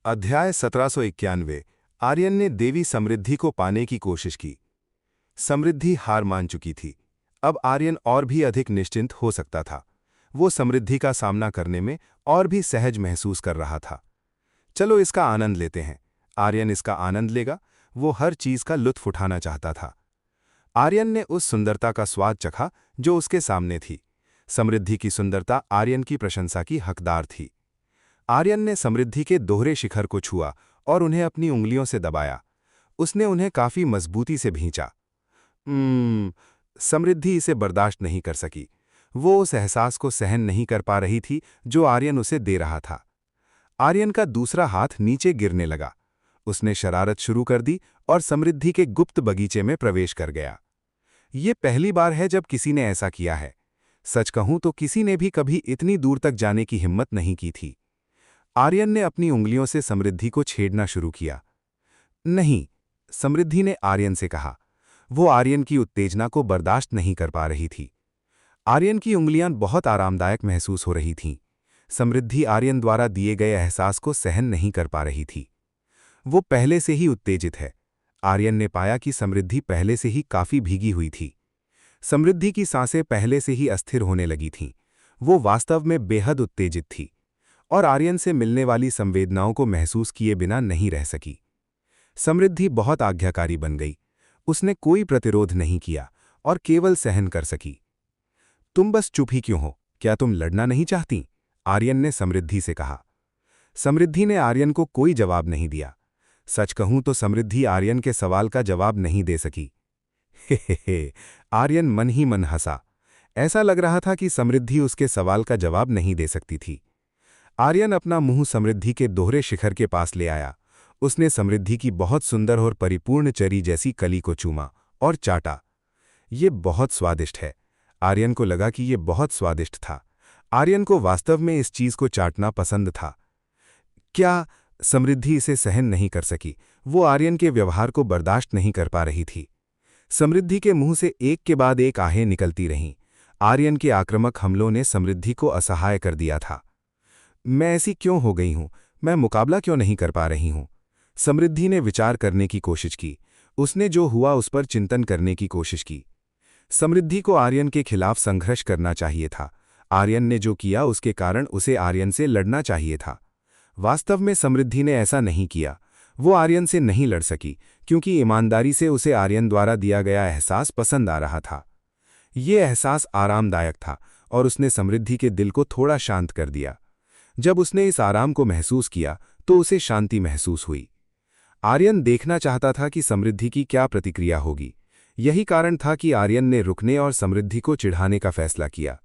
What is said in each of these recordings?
अध्याय 1791। आर्यन ने देवी समृद्धि को पाने की कोशिश की। समृद्धि हार मान चुकी थी। अब आर्यन और भी अधिक निश्चिंत हो सकता था। वो समृद्धि का सामना करने में और भी सहज महसूस कर रहा था। चलो इसका आनंद लेते हैं। आर्यन इसका आनंद लेगा। वो हर चीज का लुत्फ उठाना चाहता था। आर्यन ने उस सुंदरता का स्वाद चखा जो उसके सामने थी। समृद्धि की सुंदरता आर्यन की प्रशंसा की हकदार थी। आर्यन ने समृद्धि के दोहरे शिखर को छुआ और उन्हें अपनी उंगलियों से दबाया। उसने उन्हें काफी मजबूती से भींचा। समृद्धि इसे बर्दाश्त नहीं कर सकी। वो उस एहसास को सहन नहीं कर पा रही थी जो आर्यन उसे दे रहा था। आर्यन का दूसरा हाथ नीचे गिरने लगा। उसने शरारत शुरू कर दी और समृद्धि के गुप्त बगीचे में प्रवेश कर गया। ये पहली बार है जब किसी ने ऐसा किया है। सच कहूं तो किसी ने भी कभी इतनी दूर तक जाने की हिम्मत नहीं की थी। आर्यन ने अपनी उंगलियों से समृद्धि को छेड़ना शुरू किया। नहीं, समृद्धि ने आर्यन से कहा। वो आर्यन की उत्तेजना को बर्दाश्त नहीं कर पा रही थी। आर्यन की उंगलियां बहुत आरामदायक महसूस हो रही थीं। समृद्धि आर्यन द्वारा दिए गए एहसास को सहन नहीं कर पा रही थी। वो पहले से ही उत्तेजित है। आर्यन ने पाया कि समृद्धि पहले से ही काफी भीगी हुई थी। समृद्धि की सांसें पहले से ही अस्थिर होने लगी थीं। वो वास्तव में बेहद उत्तेजित थी और आर्यन से मिलने वाली संवेदनाओं को महसूस किए बिना नहीं रह सकी। समृद्धि बहुत आज्ञाकारी बन गई। उसने कोई प्रतिरोध नहीं किया और केवल सहन कर सकी। तुम बस चुप ही क्यों हो? क्या तुम लड़ना नहीं चाहती? आर्यन ने समृद्धि से कहा। समृद्धि ने आर्यन को कोई जवाब नहीं दिया। सच कहूं तो समृद्धि आर्यन के सवाल का जवाब नहीं दे सकी। हे आर्यन मन ही मन हंसा। ऐसा लग रहा था कि समृद्धि उसके सवाल का जवाब नहीं दे सकती थी। आर्यन अपना मुंह समृद्धि के दोहरे शिखर के पास ले आया। उसने समृद्धि की बहुत सुंदर और परिपूर्ण चरी जैसी कली को चूमा और चाटा। ये बहुत स्वादिष्ट है। आर्यन को लगा कि ये बहुत स्वादिष्ट था। आर्यन को वास्तव में इस चीज को चाटना पसंद था। क्या समृद्धि इसे सहन नहीं कर सकी? वो आर्यन के व्यवहार को बर्दाश्त नहीं कर पा रही थी। समृद्धि के मुंह से एक के बाद एक आहें निकलती रहीं। आर्यन के आक्रामक हमलों ने समृद्धि को असहाय कर दिया था। मैं ऐसी क्यों हो गई हूं? मैं मुकाबला क्यों नहीं कर पा रही हूं? समृद्धि ने विचार करने की कोशिश की। उसने जो हुआ उस पर चिंतन करने की कोशिश की। समृद्धि को आर्यन के खिलाफ संघर्ष करना चाहिए था। आर्यन ने जो किया उसके कारण उसे आर्यन से लड़ना चाहिए था। वास्तव में समृद्धि ने ऐसा नहीं किया। वो आर्यन से नहीं लड़ सकी क्योंकि ईमानदारी से उसे आर्यन द्वारा दिया गया एहसास पसंद आ रहा था। ये एहसास आरामदायक था और उसने समृद्धि के दिल को थोड़ा शांत कर दिया। जब उसने इस आराम को महसूस किया तो उसे शांति महसूस हुई। आर्यन देखना चाहता था कि समृद्धि की क्या प्रतिक्रिया होगी। यही कारण था कि आर्यन ने रुकने और समृद्धि को चिढ़ाने का फैसला किया।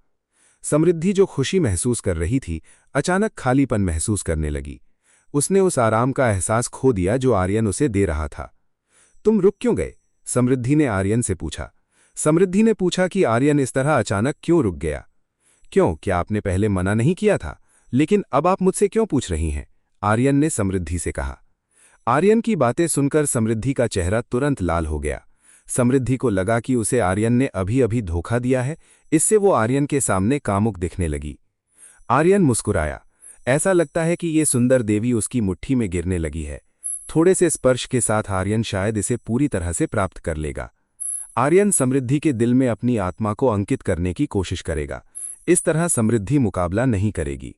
समृद्धि जो खुशी महसूस कर रही थी, अचानक खालीपन महसूस करने लगी। उसने उस आराम का एहसास खो दिया जो आर्यन उसे दे रहा था। तुम रुक क्यों गए? समृद्धि ने आर्यन से पूछा। समृद्धि ने पूछा कि आर्यन इस तरह अचानक क्यों रुक गया। क्यों? क्या आपने पहले मना नहीं किया था? लेकिन अब आप मुझसे क्यों पूछ रही हैं? आर्यन ने समृद्धि से कहा। आर्यन की बातें सुनकर समृद्धि का चेहरा तुरंत लाल हो गया। समृद्धि को लगा कि उसे आर्यन ने अभी अभी धोखा दिया है। इससे वो आर्यन के सामने कामुक दिखने लगी। आर्यन मुस्कुराया। ऐसा लगता है कि ये सुंदर देवी उसकी मुट्ठी में गिरने लगी है। थोड़े से स्पर्श के साथ आर्यन शायद इसे पूरी तरह से प्राप्त कर लेगा। आर्यन समृद्धि के दिल में अपनी आत्मा को अंकित करने की कोशिश करेगा। इस तरह समृद्धि मुकाबला नहीं करेगी।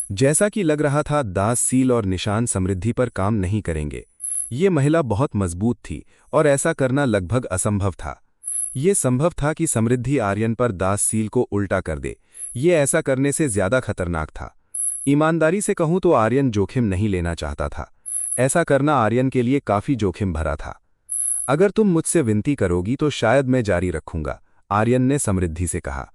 जैसा कि लग रहा था, दास सील और निशान समृद्धि पर काम नहीं करेंगे। ये महिला बहुत मजबूत थी और ऐसा करना लगभग असंभव था। ये संभव था कि समृद्धि आर्यन पर दास सील को उल्टा कर दे। ये ऐसा करने से ज्यादा खतरनाक था। ईमानदारी से कहूं तो आर्यन जोखिम नहीं लेना चाहता था। ऐसा करना आर्यन के लिए काफी जोखिम भरा था। अगर तुम मुझसे विनती करोगी तो शायद मैं जारी रखूंगा, आर्यन ने समृद्धि से कहा।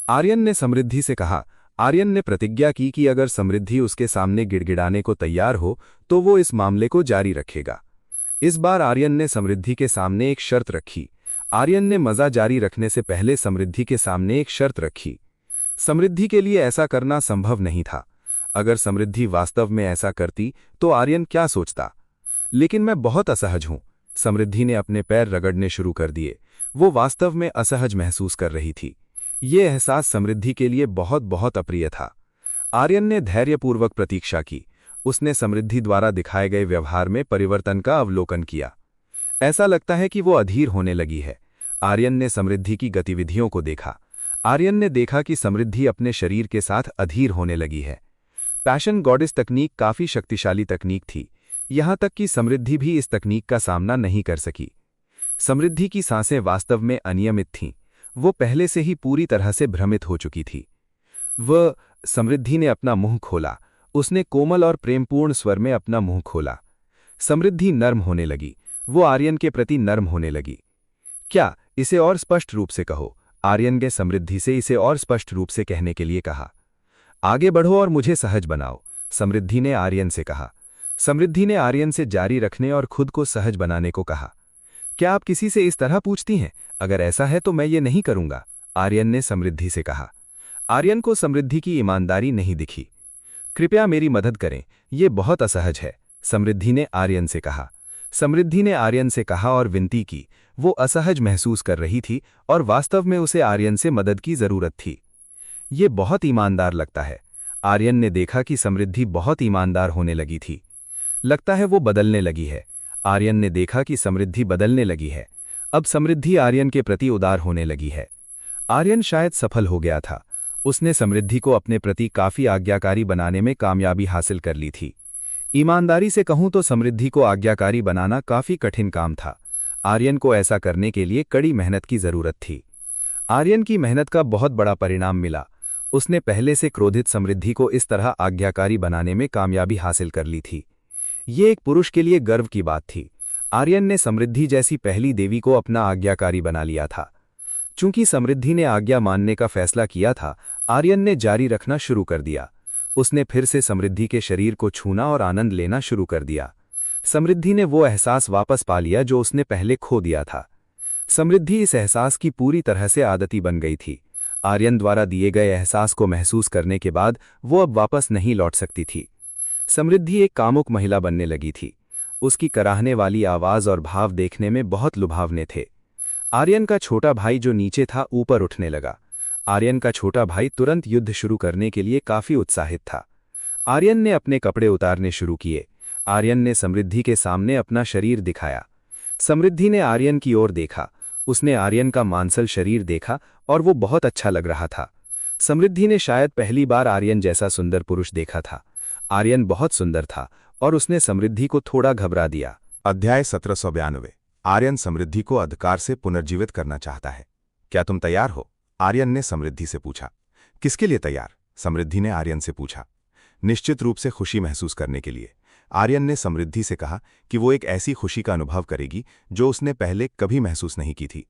आर्यन ने समृद्धि से कहा। आर्यन ने प्रतिज्ञा की कि अगर समृद्धि उसके सामने गिड़गिड़ाने को तैयार हो तो वो इस मामले को जारी रखेगा। इस बार आर्यन ने समृद्धि के सामने एक शर्त रखी। आर्यन ने मजा जारी रखने से पहले समृद्धि के सामने एक शर्त रखी। समृद्धि के लिए ऐसा करना संभव नहीं था। अगर समृद्धि वास्तव में ऐसा करती तो आर्यन क्या सोचता? लेकिन मैं बहुत असहज हूं। समृद्धि ने अपने पैर रगड़ने शुरू कर दिए। वो वास्तव में असहज महसूस कर रही थी। ये एहसास समृद्धि के लिए बहुत बहुत अप्रिय था। आर्यन ने धैर्यपूर्वक प्रतीक्षा की। उसने समृद्धि द्वारा दिखाए गए व्यवहार में परिवर्तन का अवलोकन किया। ऐसा लगता है कि वो अधीर होने लगी है। आर्यन ने समृद्धि की गतिविधियों को देखा। आर्यन ने देखा कि समृद्धि अपने शरीर के साथ अधीर होने लगी है। पैशन गॉडेस तकनीक काफी शक्तिशाली तकनीक थी, यहां तक कि समृद्धि भी इस तकनीक का सामना नहीं कर सकी। समृद्धि की सांसें वास्तव में अनियमित थीं। वो पहले से ही पूरी तरह से भ्रमित हो चुकी थी। समृद्धि ने अपना मुंह खोला। उसने कोमल और प्रेमपूर्ण स्वर में अपना मुंह खोला। समृद्धि नर्म होने लगी। वो आर्यन के प्रति नर्म होने लगी। क्या, इसे और स्पष्ट रूप से कहो। आर्यन ने समृद्धि से इसे और स्पष्ट रूप से कहने के लिए कहा। आगे बढ़ो और मुझे सहज बनाओ, समृद्धि ने आर्यन से कहा। समृद्धि ने आर्यन से जारी रखने और खुद को सहज बनाने को कहा। क्या आप किसी से इस तरह पूछती हैं? अगर ऐसा है तो मैं ये नहीं करूंगा, आर्यन ने समृद्धि से कहा। आर्यन को समृद्धि की ईमानदारी नहीं दिखी। कृपया मेरी मदद करें, ये बहुत असहज है, समृद्धि ने आर्यन से कहा। समृद्धि ने आर्यन से कहा और विनती की। वो असहज महसूस कर रही थी और वास्तव में उसे आर्यन से मदद की जरूरत थी। ये बहुत ईमानदार लगता है। आर्यन ने देखा कि समृद्धि बहुत ईमानदार होने लगी थी। लगता है वो बदलने लगी है। आर्यन ने देखा कि समृद्धि बदलने लगी है। अब समृद्धि आर्यन के प्रति उदार होने लगी है। आर्यन शायद सफल हो गया था। उसने समृद्धि को अपने प्रति काफी आज्ञाकारी बनाने में कामयाबी हासिल कर ली थी। ईमानदारी से कहूं तो समृद्धि को आज्ञाकारी बनाना काफी कठिन काम था। आर्यन को ऐसा करने के लिए कड़ी मेहनत की जरूरत थी। आर्यन की मेहनत का बहुत बड़ा परिणाम मिला। उसने पहले से क्रोधित समृद्धि को इस तरह आज्ञाकारी बनाने में कामयाबी हासिल कर ली थी। ये एक पुरुष के लिए गर्व की बात थी। आर्यन ने समृद्धि जैसी पहली देवी को अपना आज्ञाकारी बना लिया था। चूंकि समृद्धि ने आज्ञा मानने का फैसला किया था, आर्यन ने जारी रखना शुरू कर दिया। उसने फिर से समृद्धि के शरीर को छूना और आनंद लेना शुरू कर दिया। समृद्धि ने वो एहसास वापस पा लिया जो उसने पहले खो दिया था। समृद्धि इस एहसास की पूरी तरह से आदती बन गई थी। आर्यन द्वारा दिए गए एहसास को महसूस करने के बाद वो अब वापस नहीं लौट सकती थी। समृद्धि एक कामुक महिला बनने लगी थी। उसकी कराहने वाली आवाज और भाव देखने में बहुत लुभावने थे। आर्यन का छोटा भाई जो नीचे था ऊपर उठने लगा। आर्यन का छोटा भाई तुरंत युद्ध शुरू करने के लिए काफी उत्साहित था। आर्यन ने अपने कपड़े उतारने शुरू किए। आर्यन ने समृद्धि के सामने अपना शरीर दिखाया। समृद्धि ने आर्यन की ओर देखा। उसने आर्यन का मांसल शरीर देखा और वो बहुत अच्छा लग रहा था। समृद्धि ने शायद पहली बार आर्यन जैसा सुंदर पुरुष देखा था। आर्यन बहुत सुंदर था और उसने समृद्धि को थोड़ा घबरा दिया। अध्याय 1792। आर्यन समृद्धि को अधिकार से पुनर्जीवित करना चाहता है। क्या तुम तैयार हो? आर्यन ने समृद्धि से पूछा। किसके लिए तैयार? समृद्धि ने आर्यन से पूछा। निश्चित रूप से खुशी महसूस करने के लिए। आर्यन ने समृद्धि से कहा कि वो एक ऐसी खुशी का अनुभव करेगी जो उसने पहले कभी महसूस नहीं की थी।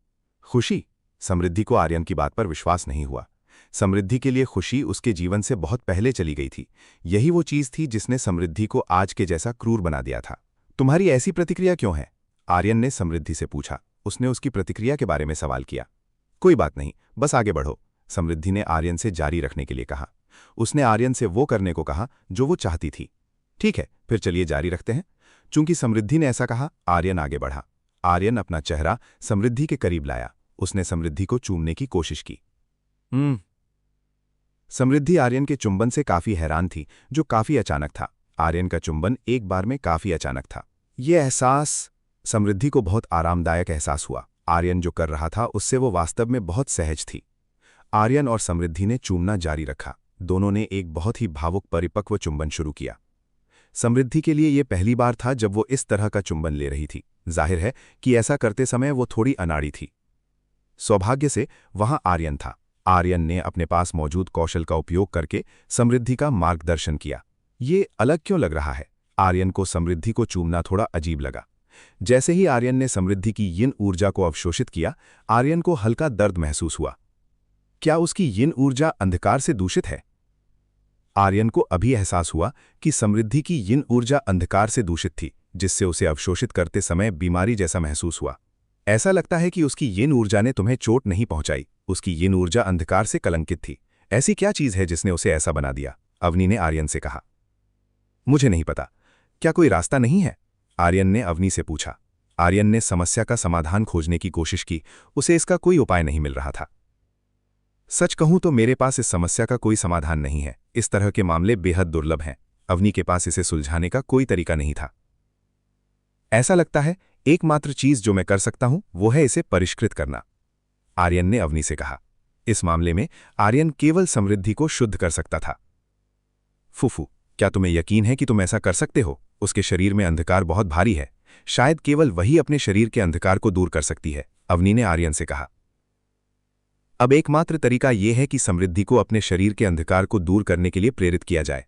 खुशी? समृद्धि को आर्यन की बात पर विश्वास नहीं हुआ। समृद्धि के लिए खुशी उसके जीवन से बहुत पहले चली गई थी। यही वो चीज थी जिसने समृद्धि को आज के जैसा क्रूर बना दिया था। तुम्हारी ऐसी प्रतिक्रिया क्यों है? आर्यन ने समृद्धि से पूछा। उसने उसकी प्रतिक्रिया के बारे में सवाल किया। कोई बात नहीं, बस आगे बढ़ो, समृद्धि ने आर्यन से जारी रखने के लिए कहा। उसने आर्यन से वो करने को कहा जो वो चाहती थी। ठीक है, फिर चलिए जारी रखते हैं। चूंकि समृद्धि ने ऐसा कहा, आर्यन आगे बढ़ा। आर्यन अपना चेहरा समृद्धि के करीब लाया। उसने समृद्धि को चूमने की कोशिश की। समृद्धि आर्यन के चुंबन से काफी हैरान थी, जो काफी अचानक था। आर्यन का चुंबन एक बार में काफी अचानक था। यह एहसास समृद्धि को बहुत आरामदायक एहसास हुआ। आर्यन जो कर रहा था उससे वो वास्तव में बहुत सहज थी। आर्यन और समृद्धि ने चूमना जारी रखा। दोनों ने एक बहुत ही भावुक परिपक्व चुंबन शुरू किया। समृद्धि के लिए यह पहली बार था जब वो इस तरह का चुंबन ले रही थी। जाहिर है कि ऐसा करते समय वो थोड़ी अनाड़ी थी। सौभाग्य से वहां आर्यन था। आर्यन ने अपने पास मौजूद कौशल का उपयोग करके समृद्धि का मार्गदर्शन किया। ये अलग क्यों लग रहा है? आर्यन को समृद्धि को चूमना थोड़ा अजीब लगा। जैसे ही आर्यन ने समृद्धि की यिन ऊर्जा को अवशोषित किया, आर्यन को हल्का दर्द महसूस हुआ। क्या उसकी यिन ऊर्जा अंधकार से दूषित है? आर्यन को अभी एहसास हुआ कि समृद्धि की यिन ऊर्जा अंधकार से दूषित थी, जिससे उसे अवशोषित करते समय बीमारी जैसा महसूस हुआ। ऐसा लगता है कि उसकी यिन ऊर्जा ने तुम्हें चोट नहीं पहुंचाई। उसकी यिन ऊर्जा अंधकार से कलंकित थी। ऐसी क्या चीज है जिसने उसे ऐसा बना दिया? अवनी ने आर्यन से कहा। मुझे नहीं पता। क्या कोई रास्ता नहीं है? आर्यन ने अवनी से पूछा। आर्यन ने समस्या का समाधान खोजने की कोशिश की। उसे इसका कोई उपाय नहीं मिल रहा था। सच कहूं तो मेरे पास इस समस्या का कोई समाधान नहीं है। इस तरह के मामले बेहद दुर्लभ हैं, अवनी के पास इसे सुलझाने का कोई तरीका नहीं था। ऐसा लगता है एकमात्र चीज जो मैं कर सकता हूं वो है इसे परिष्कृत करना, आर्यन ने अवनी से कहा। इस मामले में आर्यन केवल समृद्धि को शुद्ध कर सकता था। फूफू, क्या तुम्हें यकीन है कि तुम ऐसा कर सकते हो? उसके शरीर में अंधकार बहुत भारी है, शायद केवल वही अपने शरीर के अंधकार को दूर कर सकती है, अवनी ने आर्यन से कहा। अब एकमात्र तरीका यह है कि समृद्धि को अपने शरीर के अंधकार को दूर करने के लिए प्रेरित किया जाए।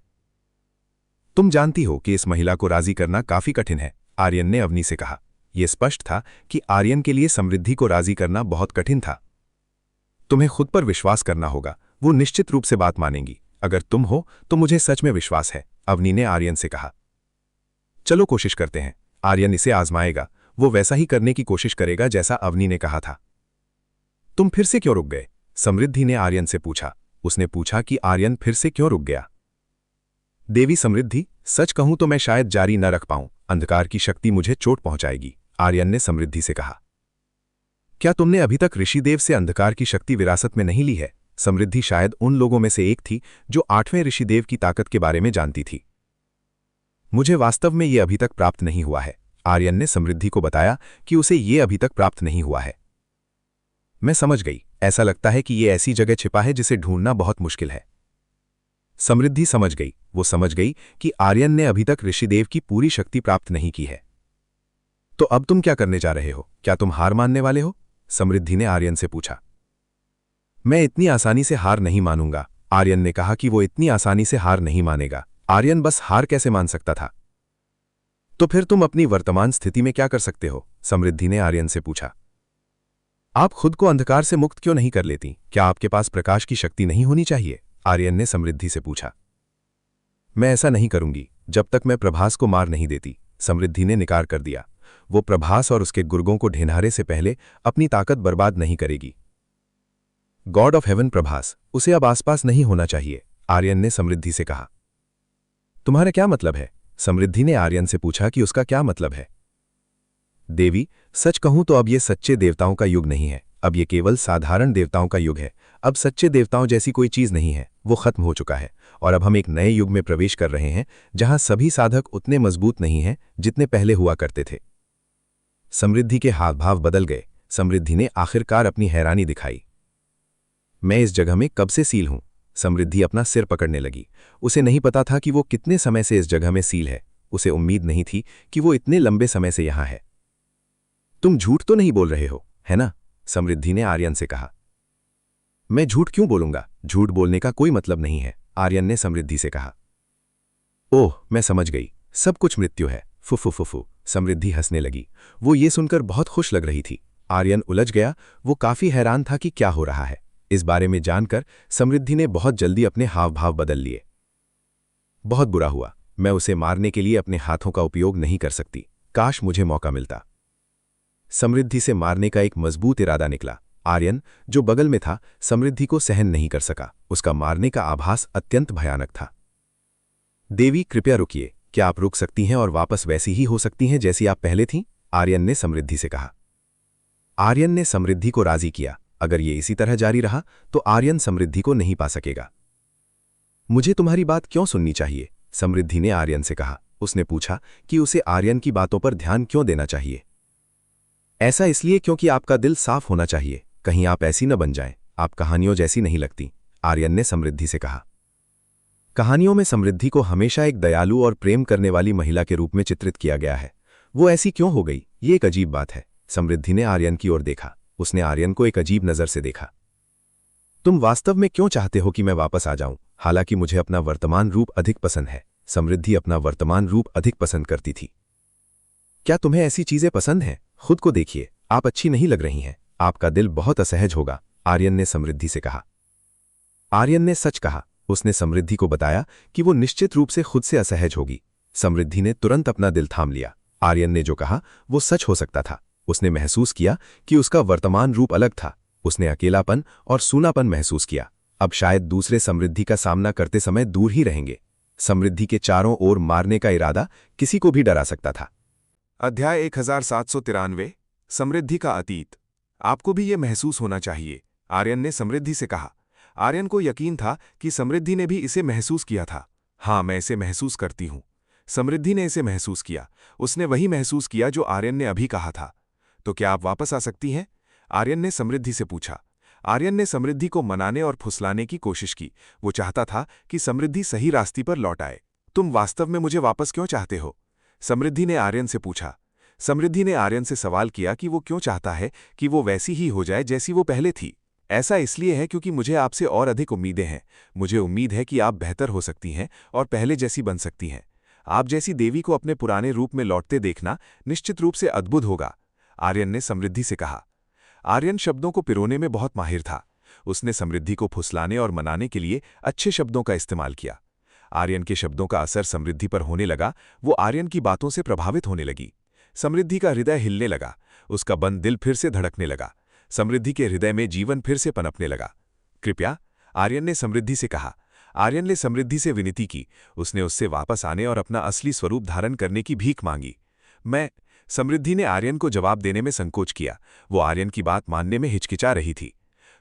तुम जानती हो कि इस महिला को राजी करना काफी कठिन है, आर्यन ने अवनी से कहा। यह स्पष्ट था कि आर्यन के लिए समृद्धि को राजी करना बहुत कठिन था। तुम्हें खुद पर विश्वास करना होगा, वो निश्चित रूप से बात मानेंगी। अगर तुम हो तो मुझे सच में विश्वास है, अवनी ने आर्यन से कहा। चलो कोशिश करते हैं। आर्यन इसे आजमाएगा, वो वैसा ही करने की कोशिश करेगा जैसा अवनी ने कहा था। तुम फिर से क्यों रुक गए? समृद्धि ने आर्यन से पूछा। उसने पूछा कि आर्यन फिर से क्यों रुक गया। देवी समृद्धि, सच कहूं तो मैं शायद जारी न रख पाऊं, अंधकार की शक्ति मुझे चोट पहुंचाएगी, आर्यन ने समृद्धि से कहा। क्या तुमने अभी तक ऋषिदेव से अंधकार की शक्ति विरासत में नहीं ली है? समृद्धि शायद उन लोगों में से एक थी जो 8वें ऋषिदेव की ताकत के बारे में जानती थी। मुझे वास्तव में यह अभी तक प्राप्त नहीं हुआ है, आर्यन ने समृद्धि को बताया कि उसे यह अभी तक प्राप्त नहीं हुआ है। मैं समझ गई, ऐसा लगता है कि यह ऐसी जगह छिपा है जिसे ढूंढना बहुत मुश्किल है। समृद्धि समझ गई, वो समझ गई कि आर्यन ने अभी तक ऋषिदेव की पूरी शक्ति प्राप्त नहीं की है। तो अब तुम क्या करने जा रहे हो? क्या तुम हार मानने वाले हो? समृद्धि ने आर्यन से पूछा। मैं इतनी आसानी से हार नहीं मानूंगा, आर्यन ने कहा कि वो इतनी आसानी से हार नहीं मानेगा। आर्यन बस हार कैसे मान सकता था? तो फिर तुम अपनी वर्तमान स्थिति में क्या कर सकते हो? समृद्धि ने आर्यन से पूछा। आप खुद को अंधकार से मुक्त क्यों नहीं कर लेती? क्या आपके पास प्रकाश की शक्ति नहीं होनी चाहिए? आर्यन ने समृद्धि से पूछा। मैं ऐसा नहीं करूंगी जब तक मैं प्रभास को मार नहीं देती, समृद्धि ने निकार कर दिया। वो प्रभास और उसके गुर्गों को ढेनहारे से पहले अपनी ताकत बर्बाद नहीं करेगी। गॉड ऑफ हेवन प्रभास, उसे अब आसपास नहीं होना चाहिए, आर्यन ने समृद्धि से कहा। तुम्हारा क्या मतलब है? समृद्धि ने आर्यन से पूछा कि उसका क्या मतलब है। देवी, सच कहूं तो अब ये सच्चे देवताओं का युग नहीं है, अब ये केवल साधारण देवताओं का युग है। अब सच्चे देवताओं जैसी कोई चीज नहीं है, वो खत्म हो चुका है और अब हम एक नए युग में प्रवेश कर रहे हैं जहां सभी साधक उतने मजबूत नहीं हैं जितने पहले हुआ करते थे। समृद्धि के हाव भाव बदल गए। समृद्धि ने आखिरकार अपनी हैरानी दिखाई। मैं इस जगह में कब से सील हूं? समृद्धि अपना सिर पकड़ने लगी। उसे नहीं पता था कि वो कितने समय से इस जगह में सील है। उसे उम्मीद नहीं थी कि वो इतने लंबे समय से यहां है। तुम झूठ तो नहीं बोल रहे हो, है ना? समृद्धि ने आर्यन से कहा। मैं झूठ क्यों बोलूंगा? झूठ बोलने का कोई मतलब नहीं है, आर्यन ने समृद्धि से कहा। ओह, मैं समझ गई, सब कुछ मृत्यु है। फुफु फुफु, समृद्धि हंसने लगी। वो ये सुनकर बहुत खुश लग रही थी। आर्यन उलझ गया, वो काफी हैरान था कि क्या हो रहा है। इस बारे में जानकर समृद्धि ने बहुत जल्दी अपने हाव भाव बदल लिए। बहुत बुरा हुआ, मैं उसे मारने के लिए अपने हाथों का उपयोग नहीं कर सकती। काश मुझे मौका मिलता। समृद्धि से मारने का एक मजबूत इरादा निकला। आर्यन, जो बगल में था, समृद्धि को सहन नहीं कर सका। उसका मारने का आभास अत्यंत भयानक था। देवी, कृपया रुकिए, क्या आप रुक सकती हैं और वापस वैसी ही हो सकती हैं जैसी आप पहले थीं? आर्यन ने समृद्धि से कहा। आर्यन ने समृद्धि को राजी किया। अगर ये इसी तरह जारी रहा तो आर्यन समृद्धि को नहीं पा सकेगा। मुझे तुम्हारी बात क्यों सुननी चाहिए? समृद्धि ने आर्यन से कहा। उसने पूछा कि उसे आर्यन की बातों पर ध्यान क्यों देना चाहिए। ऐसा इसलिए क्योंकि आपका दिल साफ होना चाहिए, कहीं आप ऐसी न बन जाएं। आप कहानियों जैसी नहीं लगती, आर्यन ने समृद्धि से कहा। कहानियों में समृद्धि को हमेशा एक दयालु और प्रेम करने वाली महिला के रूप में चित्रित किया गया है। वो ऐसी क्यों हो गई? ये एक अजीब बात है। समृद्धि ने आर्यन की ओर देखा। उसने आर्यन को एक अजीब नजर से देखा। तुम वास्तव में क्यों चाहते हो कि मैं वापस आ जाऊं? हालांकि मुझे अपना वर्तमान रूप अधिक पसंद है। समृद्धि अपना वर्तमान रूप अधिक पसंद करती थी। क्या तुम्हें ऐसी चीजें पसंद हैं? खुद को देखिए, आप अच्छी नहीं लग रही हैं। आपका दिल बहुत असहज होगा, आर्यन ने समृद्धि से कहा। आर्यन ने सच कहा। उसने समृद्धि को बताया कि वो निश्चित रूप से खुद से असहज होगी। समृद्धि ने तुरंत अपना दिल थाम लिया। आर्यन ने जो कहा वो सच हो सकता था। उसने महसूस किया कि उसका वर्तमान रूप अलग था। उसने अकेलापन और सूनापन महसूस किया। अब शायद दूसरे समृद्धि का सामना करते समय दूर ही रहेंगे। समृद्धि के चारों ओर मारने का इरादा किसी को भी डरा सकता था। अध्याय 1793, समृद्धि का अतीत। आपको भी ये महसूस होना चाहिए, आर्यन ने समृद्धि से कहा। आर्यन को यकीन था कि समृद्धि ने भी इसे महसूस किया था। हाँ, मैं इसे महसूस करती हूँ। समृद्धि ने इसे महसूस किया। उसने वही महसूस किया जो आर्यन ने अभी कहा था। तो क्या आप वापस आ सकती हैं? आर्यन ने समृद्धि से पूछा। आर्यन ने समृद्धि को मनाने और फुसलाने की कोशिश की। वो चाहता था कि समृद्धि सही रास्ते पर लौट आए। तुम वास्तव में मुझे वापस क्यों चाहते हो? समृद्धि ने आर्यन से पूछा। समृद्धि ने आर्यन से सवाल किया कि वो क्यों चाहता है कि वो वैसी ही हो जाए जैसी वो पहले थी। ऐसा इसलिए है क्योंकि मुझे आपसे और अधिक उम्मीदें हैं। मुझे उम्मीद है कि आप बेहतर हो सकती हैं और पहले जैसी बन सकती हैं। आप जैसी देवी को अपने पुराने रूप में लौटते देखना निश्चित रूप से अद्भुत होगा, आर्यन ने समृद्धि से कहा। आर्यन शब्दों को पिरोने में बहुत माहिर था। उसने समृद्धि को फुसलाने और मनाने के लिए अच्छे शब्दों का इस्तेमाल किया। आर्यन के शब्दों का असर समृद्धि पर होने लगा। वो आर्यन की बातों से प्रभावित होने लगी। समृद्धि का हृदय हिलने लगा। उसका बंद दिल फिर से धड़कने लगा। समृद्धि के हृदय में जीवन फिर से पनपने लगा। कृपया, आर्यन ने समृद्धि से कहा। आर्यन ने समृद्धि से विनती की। उसने उससे वापस आने और अपना असली स्वरूप धारण करने की भीख मांगी। समृद्धि ने आर्यन को जवाब देने में संकोच किया। वो आर्यन की बात मानने में हिचकिचा रही थी।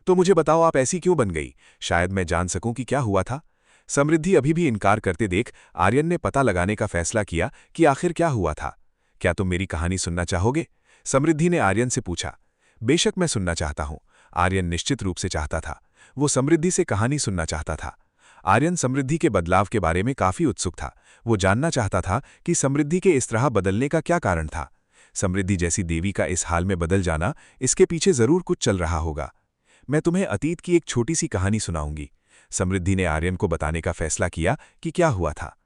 तो मुझे बताओ, आप ऐसी क्यों बन गई? शायद मैं जान सकूं कि क्या हुआ था। समृद्धि अभी भी इनकार करते देख आर्यन ने पता लगाने का फैसला किया कि आखिर क्या हुआ था। क्या तुम मेरी कहानी सुनना चाहोगे? समृद्धि ने आर्यन से पूछा। बेशक, मैं सुनना चाहता हूं, आर्यन निश्चित रूप से चाहता था। वो समृद्धि से कहानी सुनना चाहता था। आर्यन समृद्धि के बदलाव के बारे में काफी उत्सुक था। वो जानना चाहता था कि समृद्धि के इस तरह बदलने का क्या कारण था। समृद्धि जैसी देवी का इस हाल में बदल जाना, इसके पीछे जरूर कुछ चल रहा होगा। मैं तुम्हें अतीत की एक छोटी सी कहानी सुनाऊंगी। समृद्धि ने आर्यन को बताने का फैसला किया कि क्या हुआ था।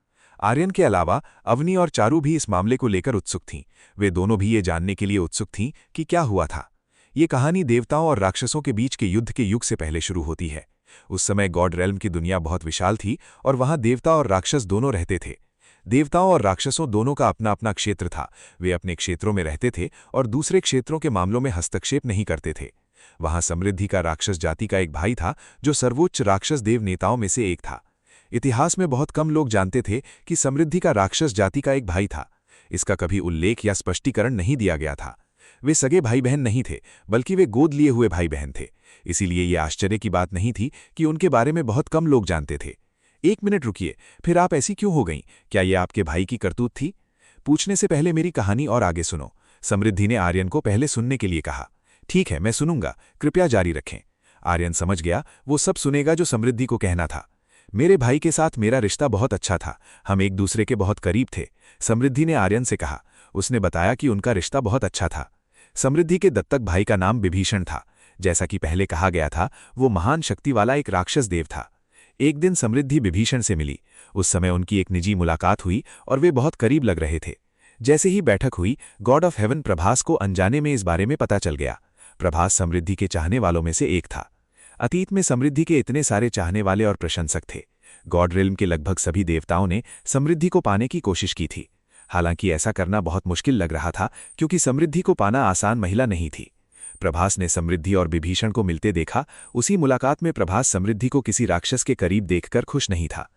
आर्यन के अलावा अवनी और चारू भी इस मामले को लेकर उत्सुक थीं। वे दोनों भी ये जानने के लिए उत्सुक थीं कि क्या हुआ था। ये कहानी देवताओं और राक्षसों के बीच के युद्ध के युग से पहले शुरू होती है। उस समय गॉड रेल्म की दुनिया बहुत विशाल थी और वहां देवता और राक्षस दोनों रहते थे। देवताओं और राक्षसों दोनों का अपना अपना क्षेत्र था। वे अपने क्षेत्रों में रहते थे और दूसरे क्षेत्रों के मामलों में हस्तक्षेप नहीं करते थे। वहां समृद्धि का राक्षस जाति का एक भाई था जो सर्वोच्च राक्षस देव नेताओं में से एक था। इतिहास में बहुत कम लोग जानते थे कि समृद्धि का राक्षस जाति का एक भाई था। इसका कभी उल्लेख या स्पष्टीकरण नहीं दिया गया था। वे सगे भाई बहन नहीं थे, बल्कि वे गोद लिए हुए भाई बहन थे। इसीलिए ये आश्चर्य की बात नहीं थी कि उनके बारे में बहुत कम लोग जानते थे। एक मिनट रुकिए, फिर आप ऐसी क्यों हो गईं? क्या ये आपके भाई की करतूत थी? पूछने से पहले मेरी कहानी और आगे सुनो, समृद्धि ने आर्यन को पहले सुनने के लिए कहा। ठीक है, मैं सुनूंगा, कृपया जारी रखें। आर्यन समझ गया, वो सब सुनेगा जो समृद्धि को कहना था। मेरे भाई के साथ मेरा रिश्ता बहुत अच्छा था। हम एक दूसरे के बहुत करीब थे, समृद्धि ने आर्यन से कहा। उसने बताया कि उनका रिश्ता बहुत अच्छा था। समृद्धि के दत्तक भाई का नाम विभीषण था। जैसा कि पहले कहा गया था, वो महान शक्ति वाला एक राक्षस देव था। एक दिन समृद्धि विभीषण से मिली। उस समय उनकी एक निजी मुलाकात हुई और वे बहुत करीब लग रहे थे। जैसे ही बैठक हुई, गॉड ऑफ हेवन प्रभास को अनजाने में इस बारे में पता चल गया। प्रभास समृद्धि के चाहने वालों में से एक था। अतीत में समृद्धि के इतने सारे चाहने वाले और प्रशंसक थे। गॉड रिल्म के लगभग सभी देवताओं ने समृद्धि को पाने की कोशिश की थी। हालांकि ऐसा करना बहुत मुश्किल लग रहा था, क्योंकि समृद्धि को पाना आसान महिला नहीं थी। प्रभास ने समृद्धि और विभीषण को मिलते देखा। उसी मुलाकात में प्रभास समृद्धि को किसी राक्षस के करीब देखकर खुश नहीं था।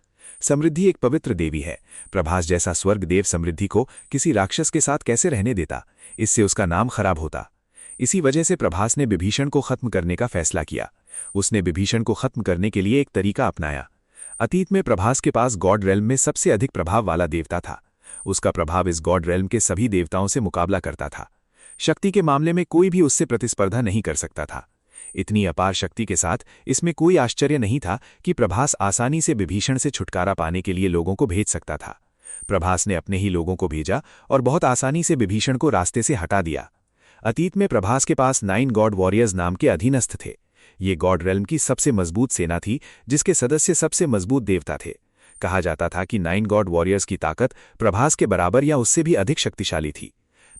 समृद्धि एक पवित्र देवी है। प्रभास जैसा स्वर्ग देव समृद्धि को किसी राक्षस के साथ कैसे रहने देता? इससे उसका नाम खराब होता। इसी वजह से प्रभास ने विभीषण को खत्म करने का फैसला किया। उसने विभीषण को खत्म करने के लिए एक तरीका अपनाया। अतीत में प्रभास के पास गॉड रेल्म में सबसे अधिक प्रभाव वाला देवता था। उसका प्रभाव इस गॉड रेल्म के सभी देवताओं से मुकाबला करता था। शक्ति के मामले में कोई भी उससे प्रतिस्पर्धा नहीं कर सकता था। इतनी अपार शक्ति के साथ इसमें कोई आश्चर्य नहीं था कि प्रभास आसानी से विभीषण से छुटकारा पाने के लिए लोगों को भेज सकता था। प्रभास ने अपने ही लोगों को भेजा और बहुत आसानी से विभीषण को रास्ते से हटा दिया। अतीत में प्रभास के पास 9 गॉड वॉरियर्स नाम के अधीनस्थ थे। ये गॉड रेल्म की सबसे मजबूत सेना थी, जिसके सदस्य सबसे मजबूत देवता थे। कहा जाता था कि 9 गॉड वॉरियर्स की ताकत प्रभास के बराबर या उससे भी अधिक शक्तिशाली थी।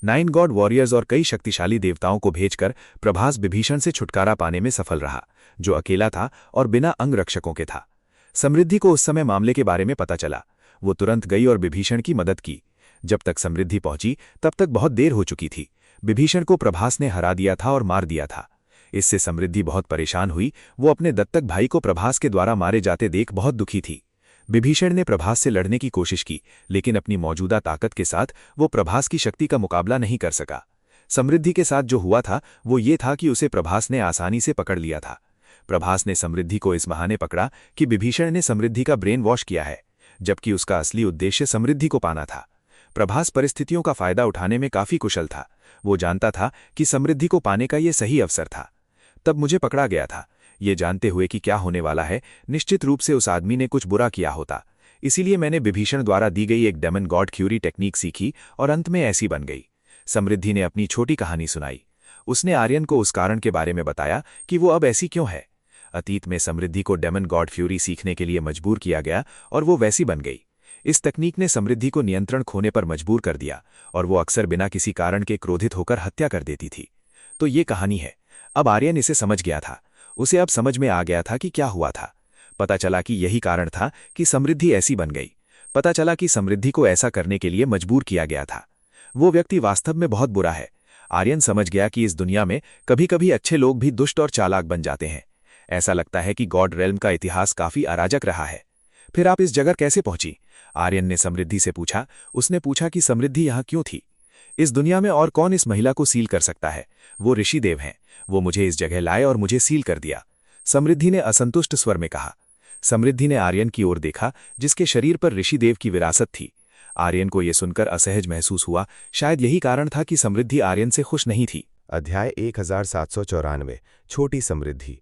9 गॉड वॉरियर्स और कई शक्तिशाली देवताओं को भेजकर प्रभास विभीषण से छुटकारा पाने में सफल रहा, जो अकेला था और बिना अंगरक्षकों के था। समृद्धि को उस समय मामले के बारे में पता चला। वो तुरंत गई और विभीषण की मदद की। जब तक समृद्धि पहुंची, तब तक बहुत देर हो चुकी थी। विभीषण को प्रभास ने हरा दिया था और मार दिया था। इससे समृद्धि बहुत परेशान हुई। वो अपने दत्तक भाई को प्रभास के द्वारा मारे जाते देख बहुत दुखी थी। विभीषण ने प्रभास से लड़ने की कोशिश की, लेकिन अपनी मौजूदा ताकत के साथ वो प्रभास की शक्ति का मुकाबला नहीं कर सका। समृद्धि के साथ जो हुआ था वो ये था कि उसे प्रभास ने आसानी से पकड़ लिया था। प्रभास ने समृद्धि को इस बहाने पकड़ा कि विभीषण ने समृद्धि का ब्रेन वॉश किया है। जबकि उसका असली उद्देश्य समृद्धि को पाना था। प्रभास परिस्थितियों का फायदा उठाने में काफी कुशल था। वो जानता था कि समृद्धि को पाने का ये सही अवसर था। तब मुझे पकड़ा गया था, ये जानते हुए कि क्या होने वाला है। निश्चित रूप से उस आदमी ने कुछ बुरा किया होता। इसीलिए मैंने विभीषण द्वारा दी गई एक डेमन गॉड फ्यूरी टेक्निक सीखी और अंत में ऐसी बन गई। समृद्धि ने अपनी छोटी कहानी सुनाई। उसने आर्यन को उस कारण के बारे में बताया कि वो अब ऐसी क्यों है। अतीत में समृद्धि को डेमन गॉड फ्यूरी सीखने के लिए मजबूर किया गया और वो वैसी बन गई। इस तकनीक ने समृद्धि को नियंत्रण खोने पर मजबूर कर दिया और वो अक्सर बिना किसी कारण के क्रोधित होकर हत्या कर देती थी। तो ये कहानी है। अब आर्यन इसे समझ गया था। उसे अब समझ में आ गया था कि क्या हुआ था। पता चला कि यही कारण था कि समृद्धि ऐसी बन गई। पता चला कि समृद्धि को ऐसा करने के लिए मजबूर किया गया था। वो व्यक्ति वास्तव में बहुत बुरा है। आर्यन समझ गया कि इस दुनिया में कभी कभी अच्छे लोग भी दुष्ट और चालाक बन जाते हैं। ऐसा लगता है कि गॉड रेल्म का इतिहास काफी अराजक रहा है। फिर आप इस जगह कैसे पहुंची? आर्यन ने समृद्धि से पूछा। उसने पूछा कि समृद्धि यहाँ क्यों थी? इस दुनिया में और कौन इस महिला को सील कर सकता है? वो ऋषिदेव हैं। वो मुझे इस जगह लाए और मुझे सील कर दिया, समृद्धि ने असंतुष्ट स्वर में कहा। समृद्धि ने आर्यन की ओर देखा, जिसके शरीर पर ऋषिदेव की विरासत थी। आर्यन को यह सुनकर असहज महसूस हुआ। शायद यही कारण था कि समृद्धि आर्यन से खुश नहीं थी। अध्याय 1794 छोटी समृद्धि।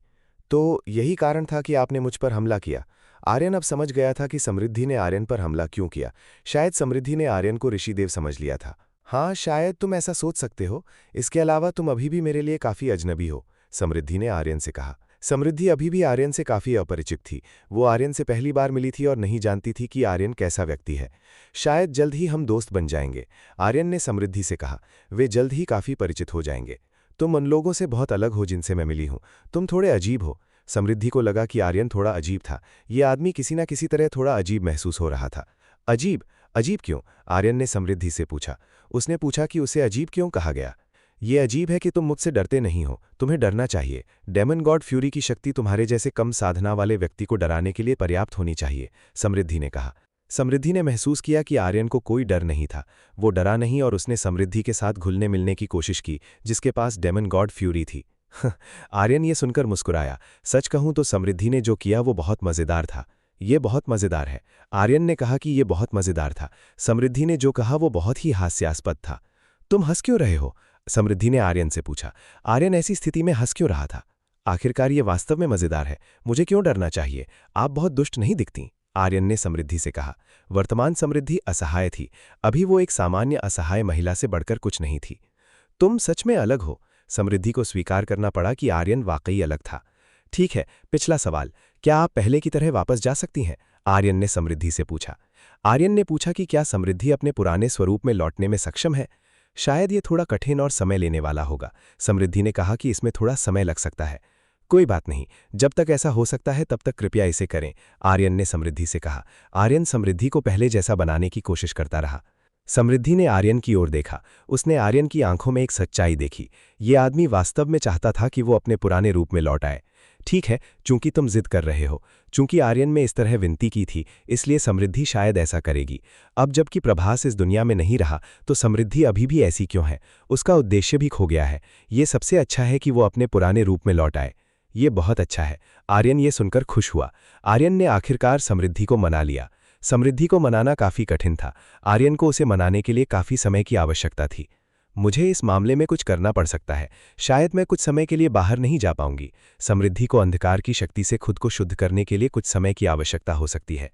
तो यही कारण था कि आपने मुझ पर हमला किया। आर्यन अब समझ गया था कि समृद्धि ने आर्यन पर हमला क्यों किया। शायद समृद्धि ने आर्यन को ऋषिदेव समझ लिया था। हाँ, शायद तुम ऐसा सोच सकते हो। इसके अलावा तुम अभी भी मेरे लिए काफी अजनबी हो, समृद्धि ने आर्यन से कहा। समृद्धि अभी भी आर्यन से काफी अपरिचित थी। वो आर्यन से पहली बार मिली थी और नहीं जानती थी कि आर्यन कैसा व्यक्ति है। शायद जल्द ही हम दोस्त बन जाएंगे, आर्यन ने समृद्धि से कहा। वे जल्द ही काफी परिचित हो जाएंगे। तुम उन लोगों से बहुत अलग हो जिनसे मैं मिली हूं। तुम थोड़े अजीब हो। समृद्धि को लगा कि आर्यन थोड़ा अजीब था। ये आदमी किसी न किसी तरह थोड़ा अजीब महसूस हो रहा था। अजीब? अजीब क्यों? आर्यन ने समृद्धि से पूछा। उसने पूछा कि उसे अजीब क्यों कहा गया। ये अजीब है कि तुम मुझसे डरते नहीं हो। तुम्हें डरना चाहिए। डेमन गॉड फ्यूरी की शक्ति तुम्हारे जैसे कम साधना वाले व्यक्ति को डराने के लिए पर्याप्त होनी चाहिए, समृद्धि ने कहा। समृद्धि ने महसूस किया कि आर्यन को कोई डर नहीं था। वो डरा नहीं और उसने समृद्धि के साथ घुलने मिलने की कोशिश की, जिसके पास डेमन गॉड फ्यूरी थी। आर्यन ये सुनकर मुस्कुराया। सच कहूं तो समृद्धि ने जो किया वो बहुत मजेदार था। ये बहुत मजेदार है। आर्यन ने कहा कि ये बहुत मजेदार था। समृद्धि ने जो कहा वो बहुत ही हास्यास्पद था। तुम हंस क्यों रहे हो? समृद्धि ने आर्यन से पूछा। आर्यन ऐसी स्थिति में हंस क्यों रहा था? आखिरकार ये वास्तव में मजेदार है। मुझे क्यों डरना चाहिए? आप बहुत दुष्ट नहीं दिखती, आर्यन ने समृद्धि से कहा। वर्तमान समृद्धि असहाय थी। अभी वो एक सामान्य असहाय महिला से बढ़कर कुछ नहीं थी। तुम सच में अलग हो। समृद्धि को स्वीकार करना पड़ा कि आर्यन वाकई अलग था। ठीक है, पिछला सवाल, क्या आप पहले की तरह वापस जा सकती हैं? आर्यन ने समृद्धि से पूछा। आर्यन ने पूछा कि क्या समृद्धि अपने पुराने स्वरूप में लौटने में सक्षम है। शायद ये थोड़ा कठिन और समय लेने वाला होगा। समृद्धि ने कहा कि इसमें थोड़ा समय लग सकता है। कोई बात नहीं, जब तक ऐसा हो सकता है तब तक कृपया इसे करें, आर्यन ने समृद्धि से कहा। आर्यन समृद्धि को पहले जैसा बनाने की कोशिश करता रहा। समृद्धि ने आर्यन की ओर देखा। उसने आर्यन की आंखों में एक सच्चाई देखी। ये आदमी वास्तव में चाहता था कि वो अपने पुराने रूप में लौट आए। ठीक है, चूंकि तुम जिद कर रहे हो। चूंकि आर्यन में इस तरह विनती की थी, इसलिए समृद्धि शायद ऐसा करेगी। अब जबकि प्रभास इस दुनिया में नहीं रहा, तो समृद्धि अभी भी ऐसी क्यों है? उसका उद्देश्य भी खो गया है। ये सबसे अच्छा है कि वो अपने पुराने रूप में लौट आए। ये बहुत अच्छा है। आर्यन ये सुनकर खुश हुआ। आर्यन ने आखिरकार समृद्धि को मना लिया। समृद्धि को मनाना काफी कठिन था। आर्यन को उसे मनाने के लिए काफी समय की आवश्यकता थी। मुझे इस मामले में कुछ करना पड़ सकता है। शायद मैं कुछ समय के लिए बाहर नहीं जा पाऊंगी। समृद्धि को अंधकार की शक्ति से खुद को शुद्ध करने के लिए कुछ समय की आवश्यकता हो सकती है।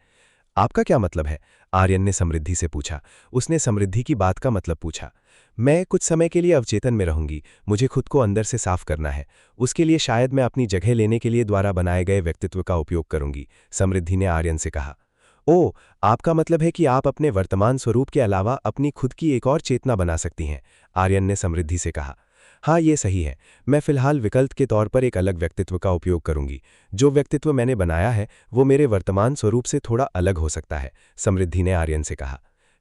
आपका क्या मतलब है? आर्यन ने समृद्धि से पूछा। उसने समृद्धि की बात का मतलब पूछा। मैं कुछ समय के लिए अवचेतन में रहूंगी। मुझे खुद को अंदर से साफ करना है। उसके लिए शायद मैं अपनी जगह लेने के लिए द्वारा बनाए गए व्यक्तित्व का उपयोग करूंगी, समृद्धि ने आर्यन से कहा। ओह, आपका मतलब है कि आप अपने वर्तमान स्वरूप के अलावा अपनी खुद की एक और चेतना बना सकती हैं, आर्यन ने समृद्धि से कहा। हाँ, ये सही है। मैं फिलहाल विकल्प के तौर पर एक अलग व्यक्तित्व का उपयोग करूंगी। जो व्यक्तित्व मैंने बनाया है वो मेरे वर्तमान स्वरूप से थोड़ा अलग हो सकता है, समृद्धि ने आर्यन से कहा।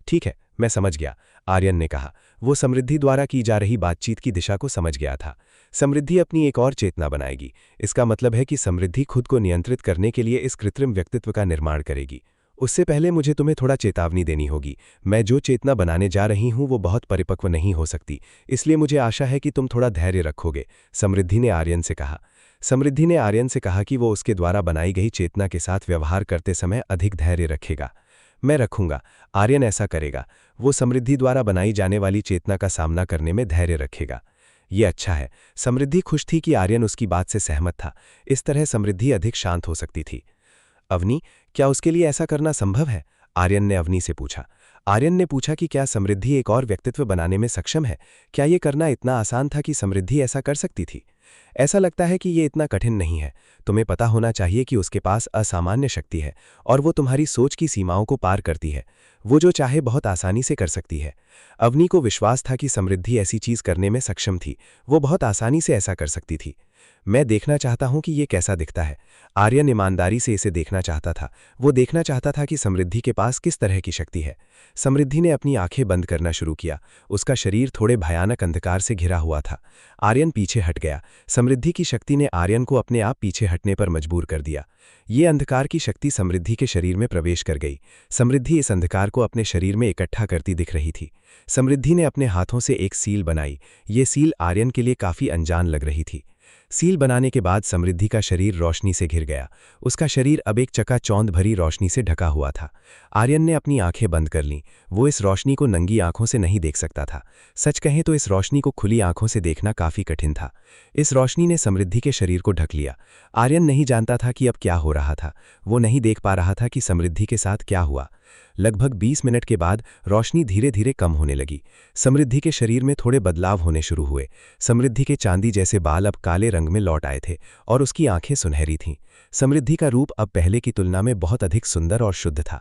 ठीक है, मैं समझ गया, आर्यन ने कहा। वो समृद्धि द्वारा की जा रही बातचीत की दिशा को समझ गया था। समृद्धि अपनी एक और चेतना बनाएगी। इसका मतलब है कि समृद्धि खुद को नियंत्रित करने के लिए इस कृत्रिम व्यक्तित्व का निर्माण करेगी। उससे पहले मुझे तुम्हें थोड़ा चेतावनी देनी होगी। मैं जो चेतना बनाने जा रही हूं वो बहुत परिपक्व नहीं हो सकती, इसलिए मुझे आशा है कि तुम थोड़ा धैर्य रखोगे, समृद्धि ने आर्यन से कहा। समृद्धि ने आर्यन से कहा कि वो उसके द्वारा बनाई गई चेतना के साथ व्यवहार करते समय अधिक धैर्य रखेगा। मैं रखूंगा। आर्यन ऐसा करेगा। वो समृद्धि द्वारा बनाई जाने वाली चेतना का सामना करने में धैर्य रखेगा। ये अच्छा है। समृद्धि खुश थी कि आर्यन उसकी बात से सहमत था। इस तरह समृद्धि अधिक शांत हो सकती थी। अवनी, क्या उसके लिए ऐसा करना संभव है? आर्यन ने अवनी से पूछा। आर्यन ने पूछा कि क्या समृद्धि एक और व्यक्तित्व बनाने में सक्षम है? क्या ये करना इतना आसान था कि समृद्धि ऐसा कर सकती थी? ऐसा लगता है कि ये इतना कठिन नहीं है। तुम्हें पता होना चाहिए कि उसके पास असामान्य शक्ति है और वो तुम्हारी सोच की सीमाओं को पार करती है। वो जो चाहे बहुत आसानी से कर सकती है। अवनी को विश्वास था कि समृद्धि ऐसी चीज करने में सक्षम थी। वो बहुत आसानी से ऐसा कर सकती थी। मैं देखना चाहता हूं कि ये कैसा दिखता है। आर्यन ईमानदारी से इसे देखना चाहता था। वो देखना चाहता था कि समृद्धि के पास किस तरह की शक्ति है। समृद्धि ने अपनी आंखें बंद करना शुरू किया। उसका शरीर थोड़े भयानक अंधकार से घिरा हुआ था। आर्यन पीछे हट गया। समृद्धि की शक्ति ने आर्यन को अपने आप पीछे हटने पर मजबूर कर दिया। ये अंधकार की शक्ति समृद्धि के शरीर में प्रवेश कर गई। समृद्धि इस अंधकार को अपने शरीर में इकट्ठा करती दिख रही थी। समृद्धि ने अपने हाथों से एक सील बनाई। ये सील आर्यन के लिए काफी अनजान लग रही थी। सील बनाने के बाद समृद्धि का शरीर रोशनी से घिर गया। उसका शरीर अब एक चकाचौंध भरी रोशनी से ढका हुआ था। आर्यन ने अपनी आंखें बंद कर लीं। वो इस रोशनी को नंगी आंखों से नहीं देख सकता था। सच कहें तो इस रोशनी को खुली आंखों से देखना काफी कठिन था। इस रोशनी ने समृद्धि के शरीर को ढक लिया। आर्यन नहीं जानता था कि अब क्या हो रहा था। वो नहीं देख पा रहा था कि समृद्धि के साथ क्या हुआ। लगभग 20 मिनट के बाद रोशनी धीरे धीरे कम होने लगी। समृद्धि के शरीर में थोड़े बदलाव होने शुरू हुए। समृद्धि के चांदी जैसे बाल अब काले रंग में लौट आए थे और उसकी आंखें सुनहरी थीं। समृद्धि का रूप अब पहले की तुलना में बहुत अधिक सुंदर और शुद्ध था।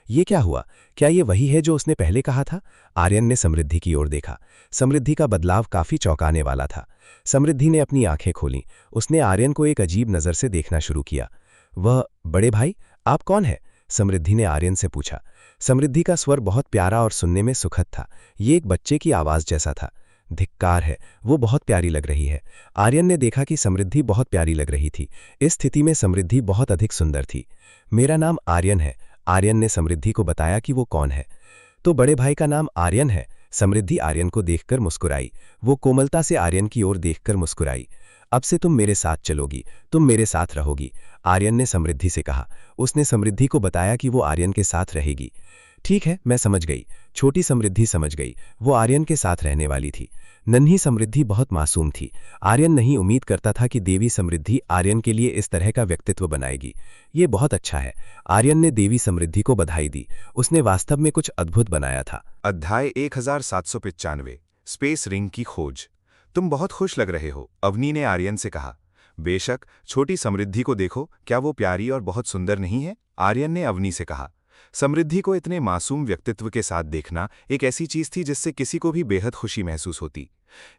ये क्या हुआ? क्या ये वही है जो उसने पहले कहा था? आर्यन ने समृद्धि की ओर देखा। समृद्धि का बदलाव काफी चौंकाने वाला था। समृद्धि ने अपनी आंखें खोलीं। उसने आर्यन को एक अजीब नजर से देखना शुरू किया। वह, बड़े भाई, आप कौन है? समृद्धि ने आर्यन से पूछा। समृद्धि का स्वर बहुत प्यारा और सुनने में सुखद था। ये एक बच्चे की आवाज जैसा था। धिक्कार है, वो बहुत प्यारी लग रही है। आर्यन ने देखा कि समृद्धि बहुत प्यारी लग रही थी। इस स्थिति में समृद्धि बहुत अधिक सुंदर थी। मेरा नाम आर्यन है। आर्यन ने समृद्धि को बताया कि वो कौन है। तो बड़े भाई का नाम आर्यन है। समृद्धि आर्यन को देखकर मुस्कुराई। वो कोमलता से आर्यन की ओर देखकर मुस्कुराई। अब से तुम मेरे साथ चलोगी, तुम मेरे साथ रहोगी, आर्यन ने समृद्धि से कहा। उसने समृद्धि को बताया कि वो आर्यन के साथ रहेगी। ठीक है, मैं समझ गई। छोटी समृद्धि समझ गई। वो आर्यन के साथ रहने वाली थी। नन्ही समृद्धि बहुत मासूम थी। आर्यन नहीं उम्मीद करता था कि देवी समृद्धि आर्यन के लिए इस तरह का व्यक्तित्व बनाएगी। ये बहुत अच्छा है। आर्यन ने देवी समृद्धि को बधाई दी। उसने वास्तव में कुछ अद्भुत बनाया था। अध्याय 1795 स्पेस रिंग की खोज। तुम बहुत खुश लग रहे हो, अवनी ने आर्यन से कहा। बेशक, छोटी समृद्धि को देखो, क्या वो प्यारी और बहुत सुंदर नहीं है? आर्यन ने अवनी से कहा। समृद्धि को इतने मासूम व्यक्तित्व के साथ देखना एक ऐसी चीज थी जिससे किसी को भी बेहद खुशी महसूस होती।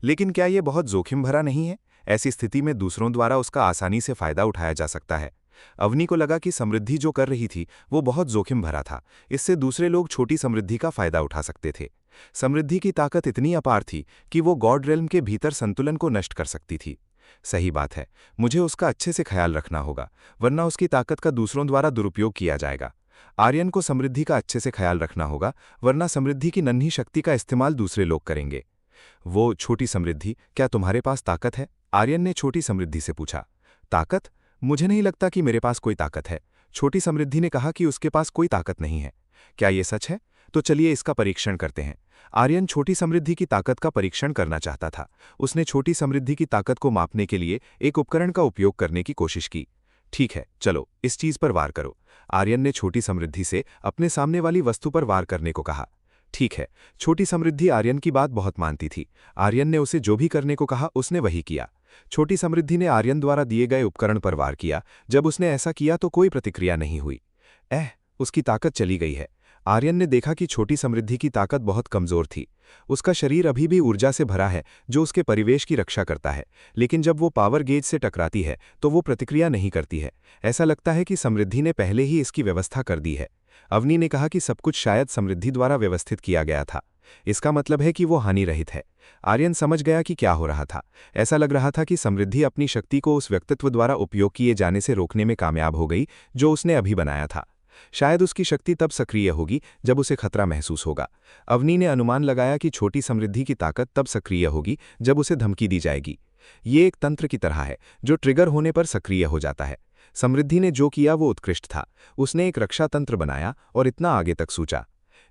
लेकिन क्या ये बहुत जोखिम भरा नहीं है? ऐसी स्थिति में दूसरों द्वारा उसका आसानी से फायदा उठाया जा सकता है। अवनी को लगा कि समृद्धि जो कर रही थी वो बहुत जोखिम भरा था। इससे दूसरे लोग छोटी समृद्धि का फायदा उठा सकते थे। समृद्धि की ताकत इतनी अपार थी कि वो गॉड रेल्म के भीतर संतुलन को नष्ट कर सकती थी। सही बात है, मुझे उसका अच्छे से ख्याल रखना होगा, वरना उसकी ताकत का दूसरों द्वारा दुरुपयोग किया जाएगा। आर्यन को समृद्धि का अच्छे से ख्याल रखना होगा, वरना समृद्धि की नन्ही शक्ति का इस्तेमाल दूसरे लोग करेंगे। वो छोटी समृद्धि, क्या तुम्हारे पास ताकत है? आर्यन ने छोटी समृद्धि से पूछा। ताकत? मुझे नहीं लगता कि मेरे पास कोई ताकत है। छोटी समृद्धि ने कहा कि उसके पास कोई ताकत नहीं है। क्या ये सच है? तो चलिए इसका परीक्षण करते हैं। आर्यन छोटी समृद्धि की ताकत का परीक्षण करना चाहता था। उसने छोटी समृद्धि की ताकत को मापने के लिए एक उपकरण का उपयोग करने की कोशिश की। ठीक है, चलो इस चीज पर वार करो। आर्यन ने छोटी समृद्धि से अपने सामने वाली वस्तु पर वार करने को कहा। ठीक है, छोटी समृद्धि आर्यन की बात बहुत मानती थी। आर्यन ने उसे जो भी करने को कहा उसने वही किया। छोटी समृद्धि ने आर्यन द्वारा दिए गए उपकरण पर वार किया। जब उसने ऐसा किया तो कोई प्रतिक्रिया नहीं हुई। उसकी ताकत चली गई है। आर्यन ने देखा कि छोटी समृद्धि की ताकत बहुत कमजोर थी। उसका शरीर अभी भी ऊर्जा से भरा है जो उसके परिवेश की रक्षा करता है, लेकिन जब वो पावर गेज से टकराती है तो वो प्रतिक्रिया नहीं करती है। ऐसा लगता है कि समृद्धि ने पहले ही इसकी व्यवस्था कर दी है। अवनी ने कहा कि सब कुछ शायद समृद्धि द्वारा व्यवस्थित किया गया था। इसका मतलब है कि वो हानि रहित है। आर्यन समझ गया कि क्या हो रहा था। ऐसा लग रहा था कि समृद्धि अपनी शक्ति को उस व्यक्तित्व द्वारा उपयोग किए जाने से रोकने में कामयाब हो गई जो उसने अभी बनाया था। शायद उसकी शक्ति तब सक्रिय होगी जब उसे खतरा महसूस होगा। अवनी ने अनुमान लगाया कि छोटी समृद्धि की ताकत तब सक्रिय होगी जब उसे धमकी दी जाएगी। ये एक तंत्र की तरह है जो ट्रिगर होने पर सक्रिय हो जाता है। समृद्धि ने जो किया वो उत्कृष्ट था। उसने एक रक्षा तंत्र बनाया और इतना आगे तक सोचा।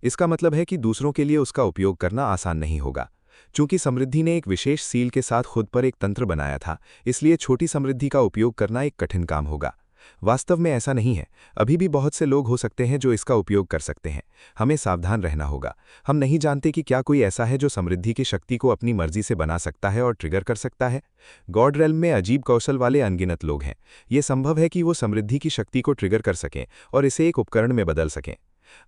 इसका मतलब है कि दूसरों के लिए उसका उपयोग करना आसान नहीं होगा। चूंकि समृद्धि ने एक विशेष सील के साथ खुद पर एक तंत्र बनाया था, इसलिए छोटी समृद्धि का उपयोग करना एक कठिन काम होगा। वास्तव में ऐसा नहीं है। अभी भी बहुत से लोग हो सकते हैं जो इसका उपयोग कर सकते हैं। हमें सावधान रहना होगा। हम नहीं जानते कि क्या कोई ऐसा है जो समृद्धि की शक्ति को अपनी मर्जी से बना सकता है और ट्रिगर कर सकता है। गॉड रेल्म में अजीब कौशल वाले अनगिनत लोग हैं। ये संभव है कि वो समृद्धि की शक्ति को ट्रिगर कर सकें और इसे एक उपकरण में बदल सकें।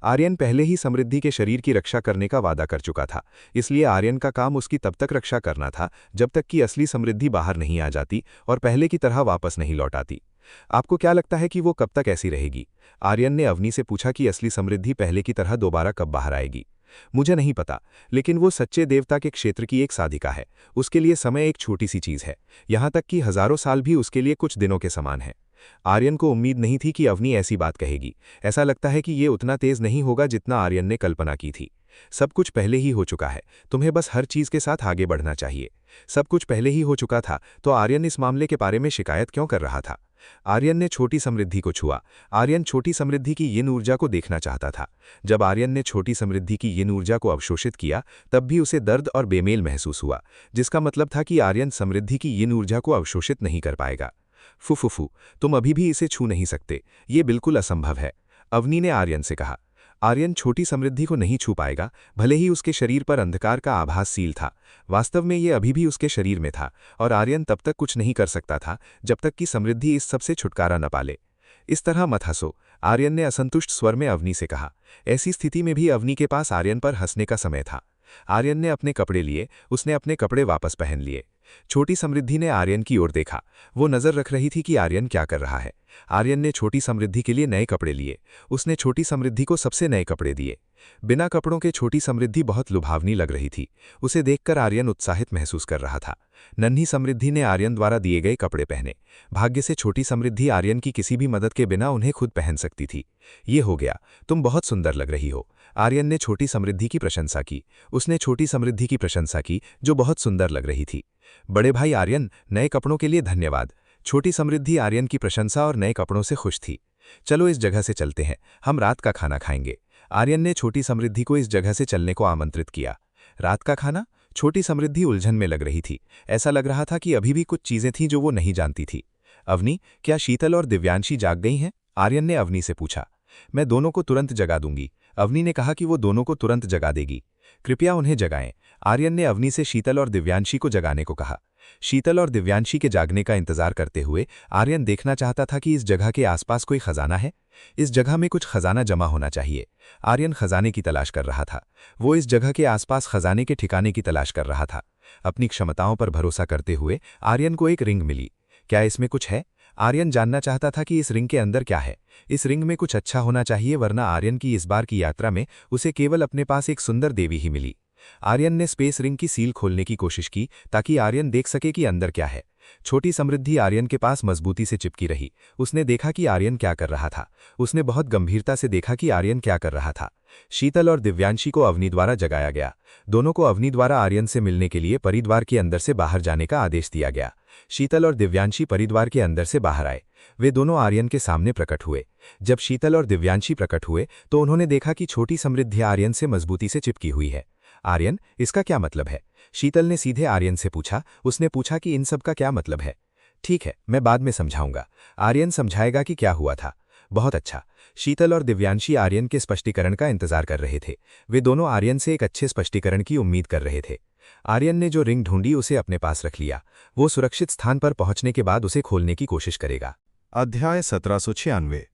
आर्यन पहले ही समृद्धि के शरीर की रक्षा करने का वादा कर चुका था, इसलिए आर्यन का काम उसकी तब तक रक्षा करना था जब तक कि असली समृद्धि बाहर नहीं आ जाती और पहले की तरह वापस नहीं लौट आती। आपको क्या लगता है कि वो कब तक ऐसी रहेगी? आर्यन ने अवनी से पूछा कि असली समृद्धि पहले की तरह दोबारा कब बाहर आएगी। मुझे नहीं पता, लेकिन वो सच्चे देवता के क्षेत्र की एक साधिका है। उसके लिए समय एक छोटी सी चीज है, यहां तक कि हजारों साल भी उसके लिए कुछ दिनों के समान है। आर्यन को उम्मीद नहीं थी कि अवनी ऐसी बात कहेगी। ऐसा लगता है कि ये उतना तेज नहीं होगा जितना आर्यन ने कल्पना की थी। सब कुछ पहले ही हो चुका है, तुम्हें बस हर चीज के साथ आगे बढ़ना चाहिए। सब कुछ पहले ही हो चुका था, तो आर्यन इस मामले के बारे में शिकायत क्यों कर रहा था? आर्यन ने छोटी समृद्धि को छुआ। आर्यन छोटी समृद्धि की यिन ऊर्जा को देखना चाहता था। जब आर्यन ने छोटी समृद्धि की यिन ऊर्जा को अवशोषित किया, तब भी उसे दर्द और बेमेल महसूस हुआ, जिसका मतलब था कि आर्यन समृद्धि की यिन ऊर्जा को अवशोषित नहीं कर पाएगा। फुफुफु, तुम अभी भी इसे छू नहीं सकते, ये बिल्कुल असंभव है, अवनी ने आर्यन से कहा। आर्यन छोटी समृद्धि को नहीं छू पाएगा, भले ही उसके शरीर पर अंधकार का आभास सील था। वास्तव में ये अभी भी उसके शरीर में था और आर्यन तब तक कुछ नहीं कर सकता था जब तक कि समृद्धि इस सब से छुटकारा न पाले। इस तरह मत हंसो, आर्यन ने असंतुष्ट स्वर में अवनी से कहा। ऐसी स्थिति में भी अवनी के पास आर्यन पर हंसने का समय था। आर्यन ने अपने कपड़े लिए, उसने अपने कपड़े वापस पहन लिए। छोटी समृद्धि ने आर्यन की ओर देखा। वो नजर रख रही थी कि आर्यन क्या कर रहा है। आर्यन ने छोटी समृद्धि के लिए नए कपड़े लिए। उसने छोटी समृद्धि को सबसे नए कपड़े दिए। बिना कपड़ों के छोटी समृद्धि बहुत लुभावनी लग रही थी। उसे देखकर आर्यन उत्साहित महसूस कर रहा था। नन्ही समृद्धि ने आर्यन द्वारा दिए गए कपड़े पहने। भाग्य से छोटी समृद्धि आर्यन की किसी भी मदद के बिना उन्हें खुद पहन सकती थी। ये हो गया, तुम बहुत सुंदर लग रही हो। आर्यन ने छोटी समृद्धि की प्रशंसा की। उसने छोटी समृद्धि की प्रशंसा की, जो बहुत सुंदर लग रही थी। बड़े भाई आर्यन, नए कपड़ों के लिए धन्यवाद। छोटी समृद्धि आर्यन की प्रशंसा और नए कपड़ों से खुश थी। चलो इस जगह से चलते हैं, हम रात का खाना खाएंगे। आर्यन ने छोटी समृद्धि को इस जगह से चलने को आमंत्रित किया। रात का खाना? छोटी समृद्धि उलझन में लग रही थी। ऐसा लग रहा था कि अभी भी कुछ चीजें थीं जो वो नहीं जानती थी। अवनी, क्या शीतल और दिव्यांशी जाग गई हैं? आर्यन ने अवनी से पूछा। मैं दोनों को तुरंत जगा दूंगी। अवनी ने कहा कि वो दोनों को तुरंत जगा देगी। कृपया उन्हें जगाएं। आर्यन ने अवनी से शीतल और दिव्यांशी को जगाने को कहा। शीतल और दिव्यांशी के जागने का इंतजार करते हुए आर्यन देखना चाहता था कि इस जगह के आसपास कोई खजाना है। इस जगह में कुछ खजाना जमा होना चाहिए। आर्यन खजाने की तलाश कर रहा था। वो इस जगह के आसपास खजाने के ठिकाने की तलाश कर रहा था। अपनी क्षमताओं पर भरोसा करते हुए आर्यन को एक रिंग मिली। क्या इसमें कुछ है? आर्यन जानना चाहता था कि इस रिंग के अंदर क्या है। इस रिंग में कुछ अच्छा होना चाहिए, वरना आर्यन की इस बार की यात्रा में उसे केवल अपने पास एक सुंदर देवी ही मिली। आर्यन ने स्पेस रिंग की सील खोलने की कोशिश की ताकि आर्यन देख सके कि अंदर क्या है। छोटी समृद्धि आर्यन के पास मजबूती से चिपकी रही। उसने देखा कि आर्यन क्या कर रहा था। उसने बहुत गंभीरता से देखा कि आर्यन क्या कर रहा था। शीतल और दिव्यांशी को अवनी द्वारा जगाया गया। दोनों को अवनी द्वारा आर्यन से मिलने के लिए परिद्वार के अंदर से बाहर जाने का आदेश दिया गया। शीतल और दिव्यांशी परिद्वार के अंदर से बाहर आए। वे दोनों आर्यन के सामने प्रकट हुए। जब शीतल और दिव्यांशी प्रकट हुए तो उन्होंने देखा कि छोटी समृद्धि आर्यन से मजबूती से चिपकी हुई है। आर्यन, इसका क्या मतलब है? शीतल ने सीधे आर्यन से पूछा। उसने पूछा कि इन सब का क्या मतलब है। ठीक है, मैं बाद में समझाऊंगा। आर्यन समझाएगा कि क्या हुआ था। बहुत अच्छा। शीतल और दिव्यांशी आर्यन के स्पष्टीकरण का इंतजार कर रहे थे। वे दोनों आर्यन से एक अच्छे स्पष्टीकरण की उम्मीद कर रहे थे। आर्यन ने जो रिंग ढूंढी उसे अपने पास रख लिया। वो सुरक्षित स्थान पर पहुंचने के बाद उसे खोलने की कोशिश करेगा। अध्याय 1796।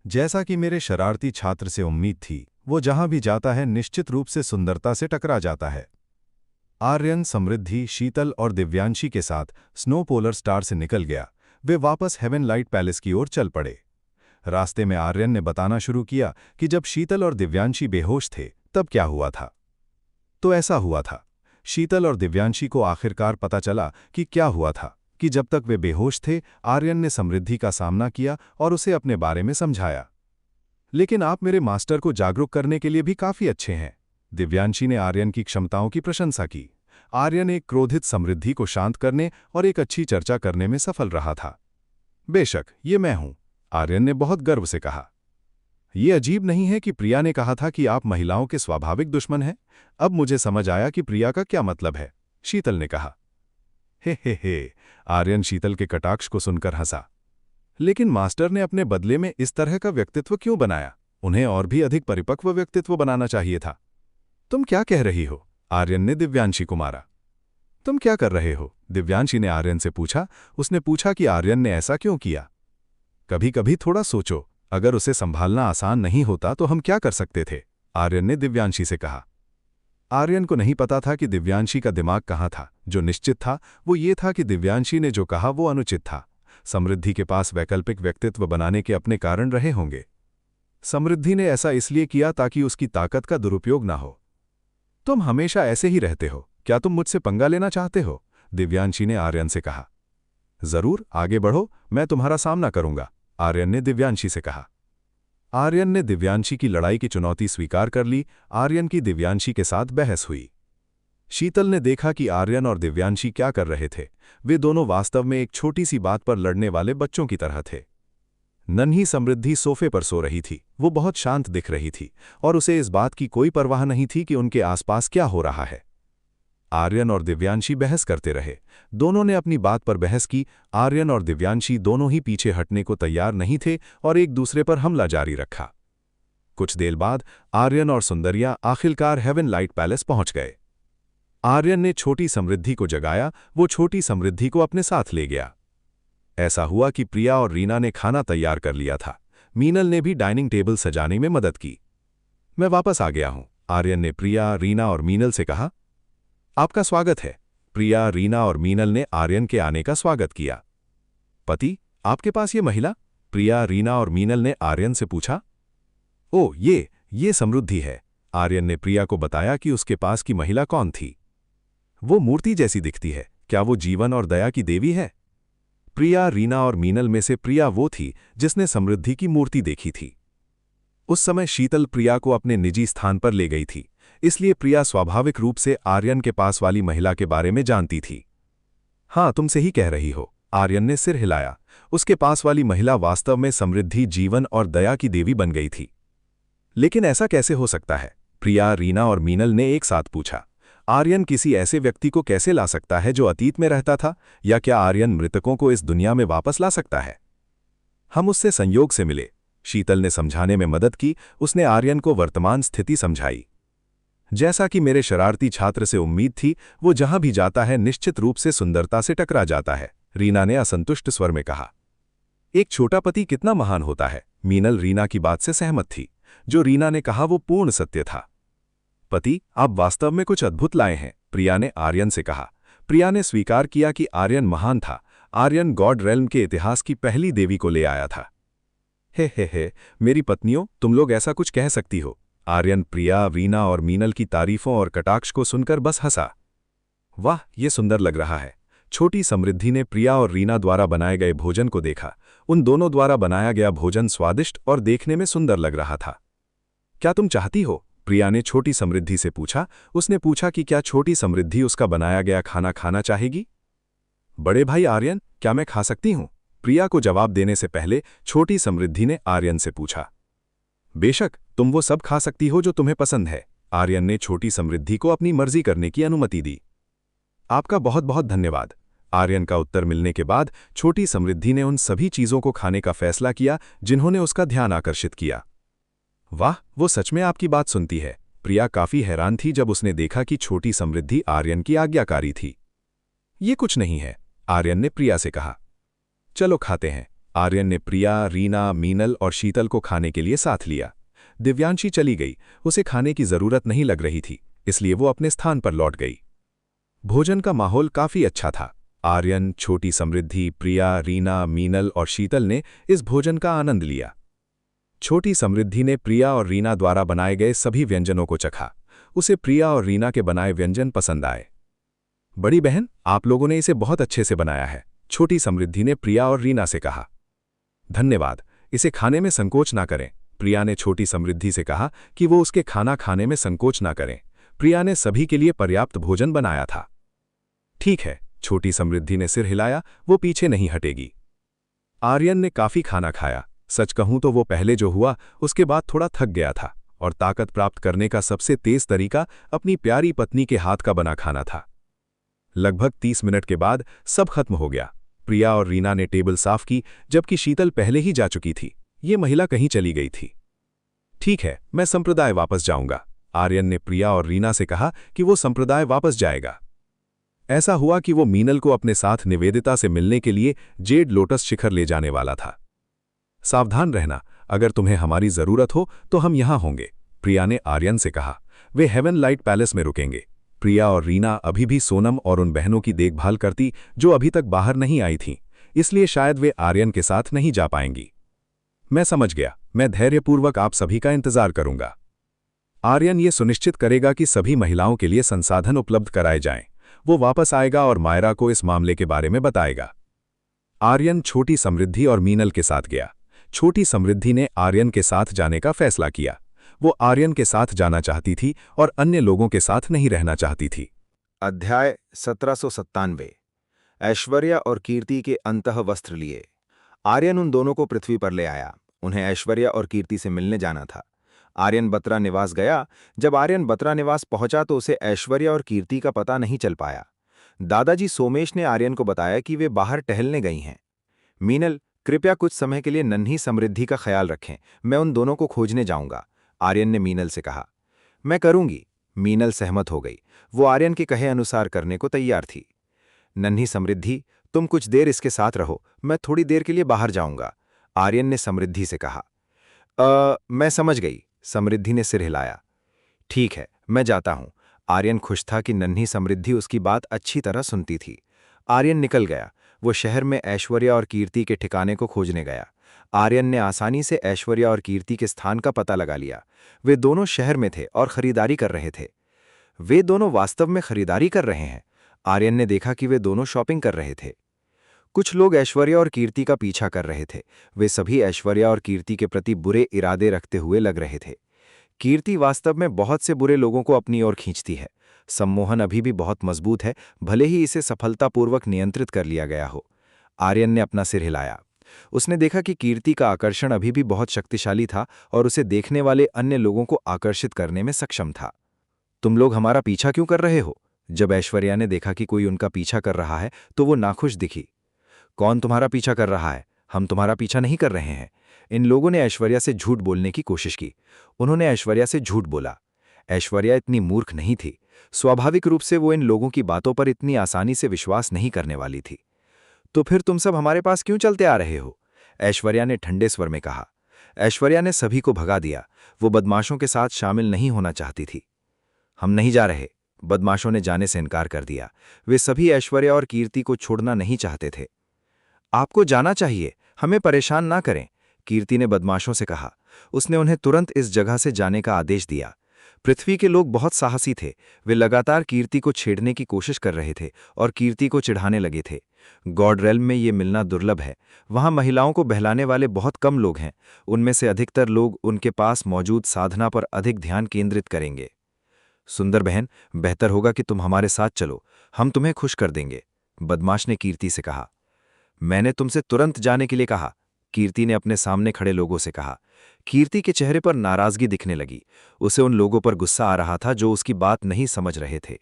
जैसा कि मेरे शरारती छात्र से उम्मीद थी, वो जहां भी जाता है निश्चित रूप से सुंदरता से टकरा जाता है। आर्यन समृद्धि, शीतल और दिव्यांशी के साथ स्नो पोलर स्टार से निकल गया। वे वापस हेवन लाइट पैलेस की ओर चल पड़े। रास्ते में आर्यन ने बताना शुरू किया कि जब शीतल और दिव्यांशी बेहोश थे तब क्या हुआ था। तो ऐसा हुआ था, शीतल और दिव्यांशी को आखिरकार पता चला कि क्या हुआ था, कि जब तक वे बेहोश थे आर्यन ने समृद्धि का सामना किया और उसे अपने बारे में समझाया। लेकिन आप मेरे मास्टर को जागरूक करने के लिए भी काफी अच्छे हैं। दिव्यांशी ने आर्यन की क्षमताओं की प्रशंसा की। आर्यन एक क्रोधित समृद्धि को शांत करने और एक अच्छी चर्चा करने में सफल रहा था। बेशक, ये मैं हूं, आर्यन ने बहुत गर्व से कहा। ये अजीब नहीं है कि प्रिया ने कहा था कि आप महिलाओं के स्वाभाविक दुश्मन हैं। अब मुझे समझ आया कि प्रिया का क्या मतलब है, शीतल ने कहा। हे, आर्यन शीतल के कटाक्ष को सुनकर हंसा। लेकिन मास्टर ने अपने बदले में इस तरह का व्यक्तित्व क्यों बनाया? उन्हें और भी अधिक परिपक्व व्यक्तित्व बनाना चाहिए था। तुम क्या कह रही हो? आर्यन ने दिव्यांशी को मारा। तुम क्या कर रहे हो? दिव्यांशी ने आर्यन से पूछा। उसने पूछा कि आर्यन ने ऐसा क्यों किया। कभी कभी थोड़ा सोचो, अगर उसे संभालना आसान नहीं होता तो हम क्या कर सकते थे? आर्यन ने दिव्यांशी से कहा। आर्यन को नहीं पता था कि दिव्यांशी का दिमाग कहाँ था। जो निश्चित था वो ये था कि दिव्यांशी ने जो कहा वो अनुचित था। समृद्धि के पास वैकल्पिक व्यक्तित्व बनाने के अपने कारण रहे होंगे। समृद्धि ने ऐसा इसलिए किया ताकि उसकी ताकत का दुरुपयोग ना हो। तुम हमेशा ऐसे ही रहते हो, क्या तुम मुझसे पंगा लेना चाहते हो? दिव्यांशी ने आर्यन से कहा। जरूर, आगे बढ़ो, मैं तुम्हारा सामना करूंगा, आर्यन ने दिव्यांशी से कहा। आर्यन ने दिव्यांशी की लड़ाई की चुनौती स्वीकार कर ली। आर्यन की दिव्यांशी के साथ बहस हुई। शीतल ने देखा कि आर्यन और दिव्यांशी क्या कर रहे थे। वे दोनों वास्तव में एक छोटी सी बात पर लड़ने वाले बच्चों की तरह थे। नन्ही समृद्धि सोफे पर सो रही थी। वो बहुत शांत दिख रही थी और उसे इस बात की कोई परवाह नहीं थी कि उनके आसपास क्या हो रहा है। आर्यन और दिव्यांशी बहस करते रहे। दोनों ने अपनी बात पर बहस की। आर्यन और दिव्यांशी दोनों ही पीछे हटने को तैयार नहीं थे और एक दूसरे पर हमला जारी रखा। कुछ देर बाद आर्यन और सुंदरिया आखिरकार हेवन लाइट पैलेस पहुंच गए। आर्यन ने छोटी समृद्धि को जगाया। वो छोटी समृद्धि को अपने साथ ले गया। ऐसा हुआ कि प्रिया और रीना ने खाना तैयार कर लिया था। मीनल ने भी डाइनिंग टेबल सजाने में मदद की। मैं वापस आ गया हूं, आर्यन ने प्रिया, रीना और मीनल से कहा। आपका स्वागत है। प्रिया, रीना और मीनल ने आर्यन के आने का स्वागत किया। पति, आपके पास ये महिला? प्रिया, रीना और मीनल ने आर्यन से पूछा। ओ, ये समृद्धि है। आर्यन ने प्रिया को बताया कि उसके पास की महिला कौन थी। वो मूर्ति जैसी दिखती है, क्या वो जीवन और दया की देवी है? प्रिया, रीना और मीनल में से प्रिया वो थी जिसने समृद्धि की मूर्ति देखी थी। उस समय शीतल प्रिया को अपने निजी स्थान पर ले गई थी, इसलिए प्रिया स्वाभाविक रूप से आर्यन के पास वाली महिला के बारे में जानती थी। हाँ, तुम सही कह रही हो, आर्यन ने सिर हिलाया। उसके पास वाली महिला वास्तव में समृद्धि, जीवन और दया की देवी बन गई थी। लेकिन ऐसा कैसे हो सकता है? प्रिया, रीना और मीनल ने एक साथ पूछा। आर्यन किसी ऐसे व्यक्ति को कैसे ला सकता है जो अतीत में रहता था? या क्या आर्यन मृतकों को इस दुनिया में वापस ला सकता है? हम उससे संयोग से मिले, शीतल ने समझाने में मदद की। उसने आर्यन को वर्तमान स्थिति समझाई। जैसा कि मेरे शरारती छात्र से उम्मीद थी, वो जहां भी जाता है निश्चित रूप से सुंदरता से टकरा जाता है, रीना ने असंतुष्ट स्वर में कहा। एक छोटा पति कितना महान होता है। मीनल रीना की बात से सहमत थी। जो रीना ने कहा वो पूर्ण सत्य था। पति, आप वास्तव में कुछ अद्भुत लाए हैं, प्रिया ने आर्यन से कहा। प्रिया ने स्वीकार किया कि आर्यन महान था। आर्यन गॉड रेल्म के इतिहास की पहली देवी को ले आया था। हे, मेरी पत्नियों, तुम लोग ऐसा कुछ कह सकती हो। आर्यन प्रिया, रीना और मीनल की तारीफों और कटाक्ष को सुनकर बस हंसा। वाह, ये सुंदर लग रहा है। छोटी समृद्धि ने प्रिया और रीना द्वारा बनाए गए भोजन को देखा। उन दोनों द्वारा बनाया गया भोजन स्वादिष्ट और देखने में सुंदर लग रहा था। क्या तुम चाहती हो? प्रिया ने छोटी समृद्धि से पूछा। उसने पूछा कि क्या छोटी समृद्धि उसका बनाया गया खाना खाना चाहेगी। बड़े भाई आर्यन, क्या मैं खा सकती हूं? प्रिया को जवाब देने से पहले छोटी समृद्धि ने आर्यन से पूछा। बेशक, तुम वो सब खा सकती हो जो तुम्हें पसंद है। आर्यन ने छोटी समृद्धि को अपनी मर्जी करने की अनुमति दी। आपका बहुत बहुत धन्यवाद। आर्यन का उत्तर मिलने के बाद छोटी समृद्धि ने उन सभी चीजों को खाने का फैसला किया जिन्होंने उसका ध्यान आकर्षित किया। वाह, वो सच में आपकी बात सुनती है। प्रिया काफी हैरान थी जब उसने देखा कि छोटी समृद्धि आर्यन की आज्ञाकारी थी। ये कुछ नहीं है, आर्यन ने प्रिया से कहा। चलो खाते हैं। आर्यन ने प्रिया, रीना, मीनल और शीतल को खाने के लिए साथ लिया। दिव्यांशी चली गई। उसे खाने की जरूरत नहीं लग रही थी, इसलिए वो अपने स्थान पर लौट गई। भोजन का माहौल काफी अच्छा था। आर्यन, छोटी समृद्धि, प्रिया, रीना, मीनल और शीतल ने इस भोजन का आनंद लिया। छोटी समृद्धि ने प्रिया और रीना द्वारा बनाए गए सभी व्यंजनों को चखा। उसे प्रिया और रीना के बनाए व्यंजन पसंद आए। बड़ी बहन, आप लोगों ने इसे बहुत अच्छे से बनाया है, छोटी समृद्धि ने प्रिया और रीना से कहा। धन्यवाद, इसे खाने में संकोच ना करें। प्रिया ने छोटी समृद्धि से कहा कि वो उसके खाना खाने में संकोच ना करें। प्रिया ने सभी के लिए पर्याप्त भोजन बनाया था। ठीक है, छोटी समृद्धि ने सिर हिलाया। वो पीछे नहीं हटेगी। आर्यन ने काफी खाना खाया। सच कहूं तो वो पहले जो हुआ उसके बाद थोड़ा थक गया था, और ताकत प्राप्त करने का सबसे तेज तरीका अपनी प्यारी पत्नी के हाथ का बना खाना था। लगभग 30 मिनट के बाद सब खत्म हो गया। प्रिया और रीना ने टेबल साफ की, जबकि शीतल पहले ही जा चुकी थी। ये महिला कहीं चली गई थी। ठीक है, मैं संप्रदाय वापस जाऊंगा। आर्यन ने प्रिया और रीना से कहा कि वो संप्रदाय वापस जाएगा। ऐसा हुआ कि वो मीनल को अपने साथ निवेदिता से मिलने के लिए जेड लोटस शिखर ले जाने वाला था। सावधान रहना, अगर तुम्हें हमारी जरूरत हो तो हम यहां होंगे, प्रिया ने आर्यन से कहा। वे हेवन लाइट पैलेस में रुकेंगे। प्रिया और रीना अभी भी सोनम और उन बहनों की देखभाल करती जो अभी तक बाहर नहीं आई थीं, इसलिए शायद वे आर्यन के साथ नहीं जा पाएंगी। मैं समझ गया, मैं धैर्यपूर्वक आप सभी का इंतजार करूंगा। आर्यन ये सुनिश्चित करेगा कि सभी महिलाओं के लिए संसाधन उपलब्ध कराए जाएं। वो वापस आएगा और मायरा को इस मामले के बारे में बताएगा। आर्यन छोटी समृद्धि और मीनल के साथ गया। छोटी समृद्धि ने आर्यन के साथ जाने का फैसला किया। वो आर्यन के साथ जाना चाहती थी और अन्य लोगों के साथ नहीं रहना चाहती थी। अध्याय 1797। ऐश्वर्या और कीर्ति के अंतः वस्त्र लिए। आर्यन उन दोनों को पृथ्वी पर ले आया। उन्हें ऐश्वर्या और कीर्ति से मिलने जाना था। आर्यन बत्रा निवास गया। जब आर्यन बत्रा निवास पहुंचा तो उसे ऐश्वर्या और कीर्ति का पता नहीं चल पाया। दादाजी सोमेश ने आर्यन को बताया कि वे बाहर टहलने गई हैं। मीनल, कृपया कुछ समय के लिए नन्ही समृद्धि का ख्याल रखें, मैं उन दोनों को खोजने जाऊंगा, आर्यन ने मीनल से कहा। मैं करूंगी, मीनल सहमत हो गई। वो आर्यन के कहे अनुसार करने को तैयार थी। नन्ही समृद्धि, तुम कुछ देर इसके साथ रहो, मैं थोड़ी देर के लिए बाहर जाऊंगा, आर्यन ने समृद्धि से कहा। मैं समझ गई, समृद्धि ने सिर हिलाया। ठीक है, मैं जाता हूं। आर्यन खुश था कि नन्ही समृद्धि उसकी बात अच्छी तरह सुनती थी। आर्यन निकल गया। वो शहर में ऐश्वर्या और कीर्ति के ठिकाने को खोजने गया। आर्यन ने आसानी से ऐश्वर्या और कीर्ति के स्थान का पता लगा लिया। वे दोनों शहर में थे और खरीदारी कर रहे थे। वे दोनों वास्तव में खरीदारी कर रहे हैं। आर्यन ने देखा कि वे दोनों शॉपिंग कर रहे थे। कुछ लोग ऐश्वर्या और कीर्ति का पीछा कर रहे थे। वे सभी ऐश्वर्या और कीर्ति के प्रति बुरे इरादे रखते हुए लग रहे थे। कीर्ति वास्तव में बहुत से बुरे लोगों को अपनी ओर खींचती है। सम्मोहन अभी भी बहुत मजबूत है, भले ही इसे सफलतापूर्वक नियंत्रित कर लिया गया हो। आर्यन ने अपना सिर हिलाया। उसने देखा कि कीर्ति का आकर्षण अभी भी बहुत शक्तिशाली था और उसे देखने वाले अन्य लोगों को आकर्षित करने में सक्षम था। तुम लोग हमारा पीछा क्यों कर रहे हो? जब ऐश्वर्या ने देखा कि कोई उनका पीछा कर रहा है तो वो नाखुश दिखी। कौन तुम्हारा पीछा कर रहा है? हम तुम्हारा पीछा नहीं कर रहे हैं। इन लोगों ने ऐश्वर्या से झूठ बोलने की कोशिश की। उन्होंने ऐश्वर्या से झूठ बोला। ऐश्वर्या इतनी मूर्ख नहीं थी। स्वाभाविक रूप से वो इन लोगों की बातों पर इतनी आसानी से विश्वास नहीं करने वाली थी। तो फिर तुम सब हमारे पास क्यों चलते आ रहे हो? ऐश्वर्या ने ठंडे स्वर में कहा। ऐश्वर्या ने सभी को भगा दिया। वो बदमाशों के साथ शामिल नहीं होना चाहती थी। हम नहीं जा रहे, बदमाशों ने जाने से इनकार कर दिया। वे सभी ऐश्वर्या और कीर्ति को छोड़ना नहीं चाहते थे। आपको जाना चाहिए, हमें परेशान ना करें, कीर्ति ने बदमाशों से कहा। उसने उन्हें तुरंत इस जगह से जाने का आदेश दिया। पृथ्वी के लोग बहुत साहसी थे। वे लगातार कीर्ति को छेड़ने की कोशिश कर रहे थे और कीर्ति को चिढ़ाने लगे थे। गॉड रेल्म में ये मिलना दुर्लभ है। वहां महिलाओं को बहलाने वाले बहुत कम लोग हैं। उनमें से अधिकतर लोग उनके पास मौजूद साधना पर अधिक ध्यान केंद्रित करेंगे। सुंदर बहन, बेहतर होगा कि तुम हमारे साथ चलो, हम तुम्हें खुश कर देंगे, बदमाश ने कीर्ति से कहा। मैंने तुमसे तुरंत जाने के लिए कहा, कीर्ति ने अपने सामने खड़े लोगों से कहा। कीर्ति के चेहरे पर नाराजगी दिखने लगी। उसे उन लोगों पर गुस्सा आ रहा था जो उसकी बात नहीं समझ रहे थे।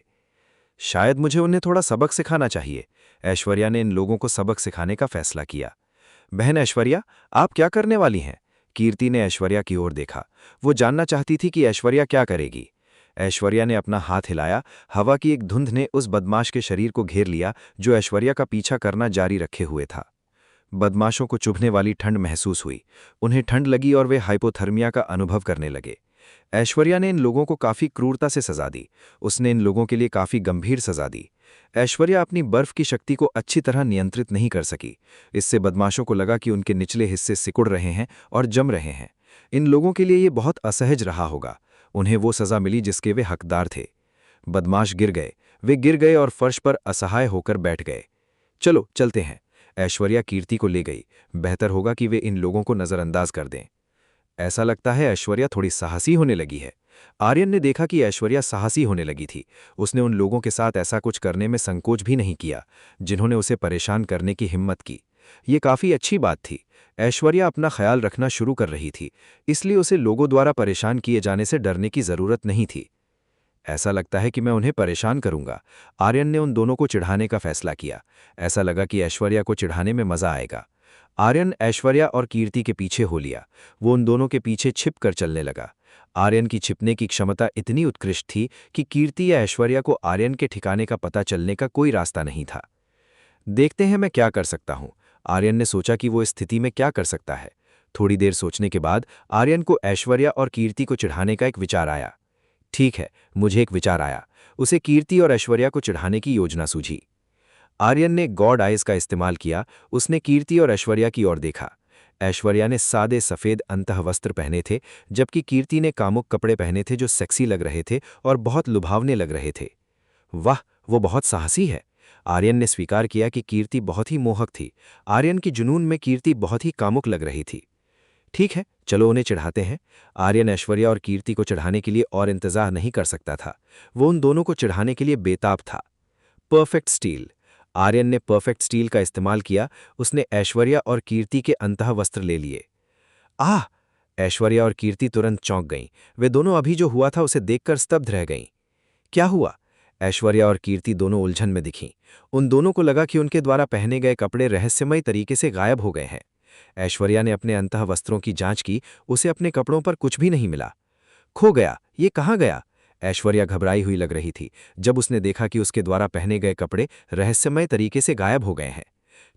शायद मुझे उन्हें थोड़ा सबक सिखाना चाहिए। ऐश्वर्या ने इन लोगों को सबक सिखाने का फैसला किया। बहन ऐश्वर्या, आप क्या करने वाली हैं? कीर्ति ने ऐश्वर्या की ओर देखा। वो जानना चाहती थी कि ऐश्वर्या क्या करेगी। ऐश्वर्या ने अपना हाथ हिलाया। हवा की एक धुंध ने उस बदमाश के शरीर को घेर लिया जो ऐश्वर्या का पीछा करना जारी रखे हुए था। बदमाशों को चुभने वाली ठंड महसूस हुई। उन्हें ठंड लगी और वे हाइपोथर्मिया का अनुभव करने लगे। ऐश्वर्या ने इन लोगों को काफी क्रूरता से सजा दी। उसने इन लोगों के लिए काफी गंभीर सजा दी। ऐश्वर्या अपनी बर्फ की शक्ति को अच्छी तरह नियंत्रित नहीं कर सकी। इससे बदमाशों को लगा कि उनके निचले हिस्से सिकुड़ रहे हैं और जम रहे हैं। इन लोगों के लिए ये बहुत असहज रहा होगा। उन्हें वो सजा मिली जिसके वे हकदार थे। बदमाश गिर गए। वे गिर गए और फर्श पर असहाय होकर बैठ गए। चलो चलते हैं, ऐश्वर्या कीर्ति को ले गई। बेहतर होगा कि वे इन लोगों को नजरअंदाज कर दें। ऐसा लगता है ऐश्वर्या थोड़ी साहसी होने लगी है। आर्यन ने देखा कि ऐश्वर्या साहसी होने लगी थी। उसने उन लोगों के साथ ऐसा कुछ करने में संकोच भी नहीं किया जिन्होंने उसे परेशान करने की हिम्मत की। ये काफ़ी अच्छी बात थी। ऐश्वर्या अपना ख्याल रखना शुरू कर रही थी, इसलिए उसे लोगों द्वारा परेशान किए जाने से डरने की ज़रूरत नहीं थी। ऐसा लगता है कि मैं उन्हें परेशान करूंगा। आर्यन ने उन दोनों को चिढ़ाने का फैसला किया। ऐसा लगा कि ऐश्वर्या को चिढ़ाने में मजा आएगा। आर्यन ऐश्वर्या और कीर्ति के पीछे हो लिया। वो उन दोनों के पीछे छिप कर चलने लगा। आर्यन की छिपने की क्षमता इतनी उत्कृष्ट थी कि कीर्ति या ऐश्वर्या को आर्यन के ठिकाने का पता चलने का कोई रास्ता नहीं था। देखते हैं मैं क्या कर सकता हूं। आर्यन ने सोचा कि वो इस स्थिति में क्या कर सकता है। थोड़ी देर सोचने के बाद आर्यन को ऐश्वर्या और कीर्ति को चिढ़ाने का एक विचार आया। ठीक है, मुझे एक विचार आया। उसे कीर्ति और ऐश्वर्या को चिढ़ाने की योजना सूझी। आर्यन ने गॉड आइज का इस्तेमाल किया। उसने कीर्ति और ऐश्वर्या की ओर देखा। ऐश्वर्या ने सादे सफ़ेद अंतःवस्त्र पहने थे, जबकि कीर्ति ने कामुक कपड़े पहने थे जो सेक्सी लग रहे थे और बहुत लुभावने लग रहे थे। वाह, वो बहुत साहसी है। आर्यन ने स्वीकार किया कि कीर्ति बहुत ही मोहक थी। आर्यन की जुनून में कीर्ति बहुत ही कामुक लग रही थी। ठीक है, चलो उन्हें चिढ़ाते हैं। आर्यन ऐश्वर्या और कीर्ति को चिढ़ाने के लिए और इंतजार नहीं कर सकता था। वो उन दोनों को चिढ़ाने के लिए बेताब था। Perfect steel. आर्यन ने परफेक्ट स्टील का इस्तेमाल किया। उसने ऐश्वर्या और कीर्ति के अंतःवस्त्र ले लिए। आह! ऐश्वर्या और कीर्ति तुरंत चौंक गईं। वे दोनों अभी जो हुआ था उसे देखकर स्तब्ध रह गईं। क्या हुआ? ऐश्वर्या और कीर्ति दोनों उलझन में दिखीं। उन दोनों को लगा कि उनके द्वारा पहने गए कपड़े रहस्यमय तरीके से गायब हो गए हैं। ऐश्वर्या ने अपने अंतःवस्त्रों की जांच की। उसे अपने कपड़ों पर कुछ भी नहीं मिला। खो गया, ये कहाँ गया? ऐश्वर्या घबराई हुई लग रही थी जब उसने देखा कि उसके द्वारा पहने गए कपड़े रहस्यमय तरीके से गायब हो गए हैं।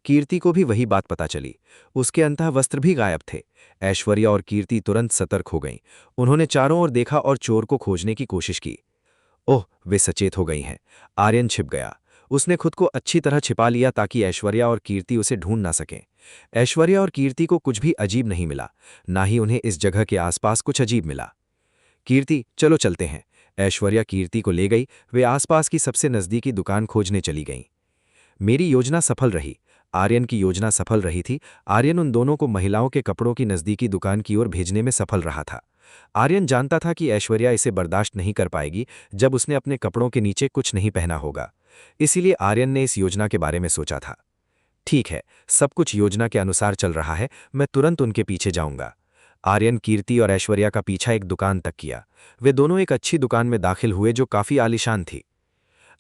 कीर्ति को भी वही बात पता चली। उसके अंतःवस्त्र भी गायब थे। ऐश्वर्या और कीर्ति तुरंत सतर्क हो गईं। उन्होंने चारों ओर देखा और चोर को खोजने की कोशिश की। ओह, वे सचेत हो गई हैं। आर्यन छिप गया। उसने खुद को अच्छी तरह छिपा लिया ताकि ऐश्वर्या और कीर्ति उसे ढूंढ ना सकें। ऐश्वर्या और कीर्ति को कुछ भी अजीब नहीं मिला, ना ही उन्हें इस जगह के आसपास कुछ अजीब मिला। कीर्ति, चलो चलते हैं। ऐश्वर्या कीर्ति को ले गई। वे आसपास की सबसे नज़दीकी दुकान खोजने चली गईं। मेरी योजना सफल रही। आर्यन की योजना सफल रही थी। आर्यन उन दोनों को महिलाओं के कपड़ों की नज़दीकी दुकान की ओर भेजने में सफल रहा था। आर्यन जानता था कि ऐश्वर्या इसे बर्दाश्त नहीं कर पाएगी जब उसने अपने कपड़ों के नीचे कुछ नहीं पहना होगा। इसीलिए आर्यन ने इस योजना के बारे में सोचा था। ठीक है, सब कुछ योजना के अनुसार चल रहा है। मैं तुरंत उनके पीछे जाऊंगा। आर्यन कीर्ति और ऐश्वर्या का पीछा एक दुकान तक किया। वे दोनों एक अच्छी दुकान में दाखिल हुए जो काफी आलीशान थी।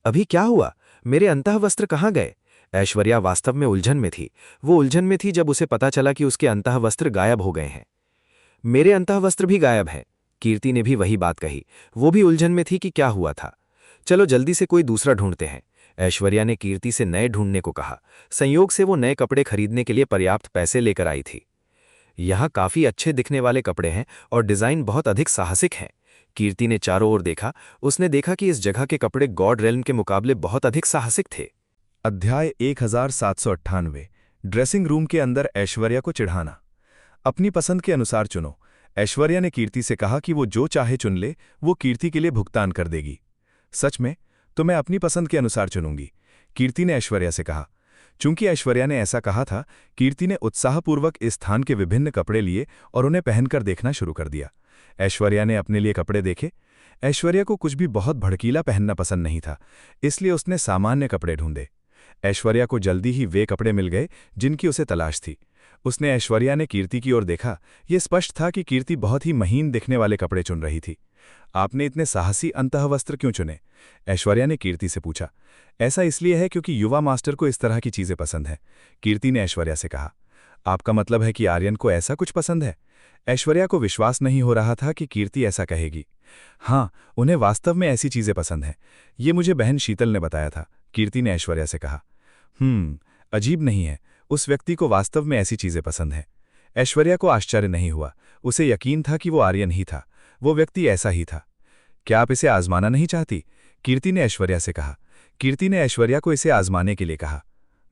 अभी क्या हुआ? मेरे अंतःवस्त्र कहाँ गए? ऐश्वर्या वास्तव में उलझन में थी। वो उलझन में थी जब उसे पता चला कि उसके अंतःवस्त्र गायब हो गए हैं। मेरे अंतःवस्त्र भी गायब हैं। कीर्ति ने भी वही बात कही। वो भी उलझन में थी कि क्या हुआ था। चलो जल्दी से कोई दूसरा ढूंढते हैं। ऐश्वर्या ने कीर्ति से नए ढूंढने को कहा। संयोग से वो नए कपड़े खरीदने के लिए पर्याप्त पैसे लेकर आई थी। यहाँ काफी अच्छे दिखने वाले कपड़े हैं और डिजाइन बहुत अधिक साहसिक हैं। कीर्ति ने चारों ओर देखा। उसने देखा कि इस जगह के कपड़े गॉड रेल्म के मुकाबले बहुत अधिक साहसिक थे। अध्याय 1798। ड्रेसिंग रूम के अंदर ऐश्वर्या को चिढ़ाना। अपनी पसंद के अनुसार चुनो। ऐश्वर्या ने कीर्ति से कहा कि वो जो चाहे चुन ले, वो कीर्ति के लिए भुगतान कर देगी। सच में? तो मैं अपनी पसंद के अनुसार चुनूंगी, कीर्ति ने ऐश्वर्या से कहा। चूंकि ऐश्वर्या ने ऐसा कहा था, कीर्ति ने उत्साहपूर्वक इस स्थान के विभिन्न कपड़े लिए और उन्हें पहनकर देखना शुरू कर दिया। ऐश्वर्या ने अपने लिए कपड़े देखे। ऐश्वर्या को कुछ भी बहुत भड़कीला पहनना पसंद नहीं था, इसलिए उसने सामान्य कपड़े ढूंढे। ऐश्वर्या को जल्दी ही वे कपड़े मिल गए जिनकी उसे तलाश थी। उसने ऐश्वर्या ने कीर्ति की ओर देखा। यह स्पष्ट था कि कीर्ति बहुत ही महीन दिखने वाले कपड़े चुन रही थी। आपने इतने साहसी अंतःवस्त्र क्यों चुने? ऐश्वर्या ने कीर्ति से पूछा। ऐसा इसलिए है क्योंकि युवा मास्टर को इस तरह की चीजें पसंद हैं, कीर्ति ने ऐश्वर्या से कहा। आपका मतलब है कि आर्यन को ऐसा कुछ पसंद है? ऐश्वर्या को विश्वास नहीं हो रहा था कि कीर्ति ऐसा कहेगी। हाँ, उन्हें वास्तव में ऐसी चीजें पसंद हैं। ये मुझे बहन शीतल ने बताया था, कीर्ति ने ऐश्वर्या से कहा। अजीब नहीं है, उस व्यक्ति को वास्तव में ऐसी चीजें पसंद हैं। ऐश्वर्या को आश्चर्य नहीं हुआ। उसे यकीन था कि वो आर्यन ही था। वो व्यक्ति ऐसा ही था। क्या आप इसे आजमाना नहीं चाहती? कीर्ति ने ऐश्वर्या से कहा। कीर्ति ने ऐश्वर्या को इसे आजमाने के लिए कहा।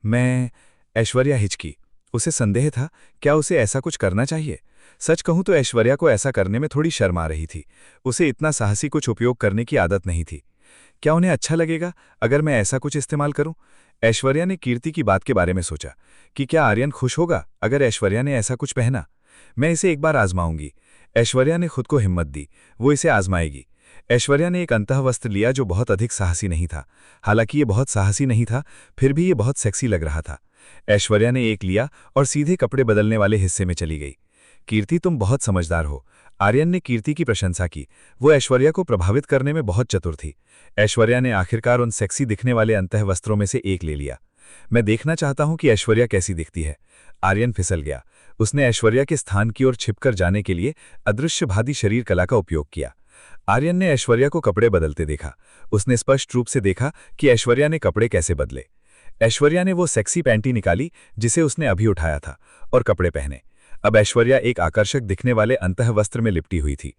मैं? ऐश्वर्या हिचकी। उसे संदेह था, क्या उसे ऐसा कुछ करना चाहिए? सच कहूं तो ऐश्वर्या को ऐसा करने में थोड़ी शर्म आ रही थी। उसे इतना साहसी कुछ उपयोग करने की आदत नहीं थी। क्या उन्हें अच्छा लगेगा अगर मैं ऐसा कुछ इस्तेमाल करूं? ऐश्वर्या ने कीर्ति की बात के बारे में सोचा कि क्या आर्यन खुश होगा अगर ऐश्वर्या ने ऐसा कुछ पहना। मैं इसे एक बार आजमाऊंगी। ऐश्वर्या ने खुद को हिम्मत दी। वो इसे आजमाएगी। ऐश्वर्या ने एक अंतःवस्त्र लिया जो बहुत अधिक साहसी नहीं था। हालांकि ये बहुत साहसी नहीं था, फिर भी ये बहुत सेक्सी लग रहा था। ऐश्वर्या ने एक लिया और सीधे कपड़े बदलने वाले हिस्से में चली गई। कीर्ति, तुम बहुत समझदार हो। आर्यन ने कीर्ति की प्रशंसा की। वो ऐश्वर्या को प्रभावित करने में बहुत चतुर थी। ऐश्वर्या ने आखिरकार उन सेक्सी दिखने वाले अंतःवस्त्रों में से एक ले लिया। मैं देखना चाहता हूं कि ऐश्वर्या कैसी दिखती है। आर्यन फिसल गया। उसने ऐश्वर्या के स्थान की ओर छिपकर जाने के लिए अदृश्यभादी शरीर कला का उपयोग किया। आर्यन ने ऐश्वर्या को कपड़े बदलते देखा। उसने स्पष्ट रूप से देखा कि ऐश्वर्या ने कपड़े कैसे बदले। ऐश्वर्या ने वो सेक्सी पैंटी निकाली जिसे उसने अभी उठाया था और कपड़े पहने। अब ऐश्वर्या एक आकर्षक दिखने वाले अंतःवस्त्र में लिपटी हुई थी।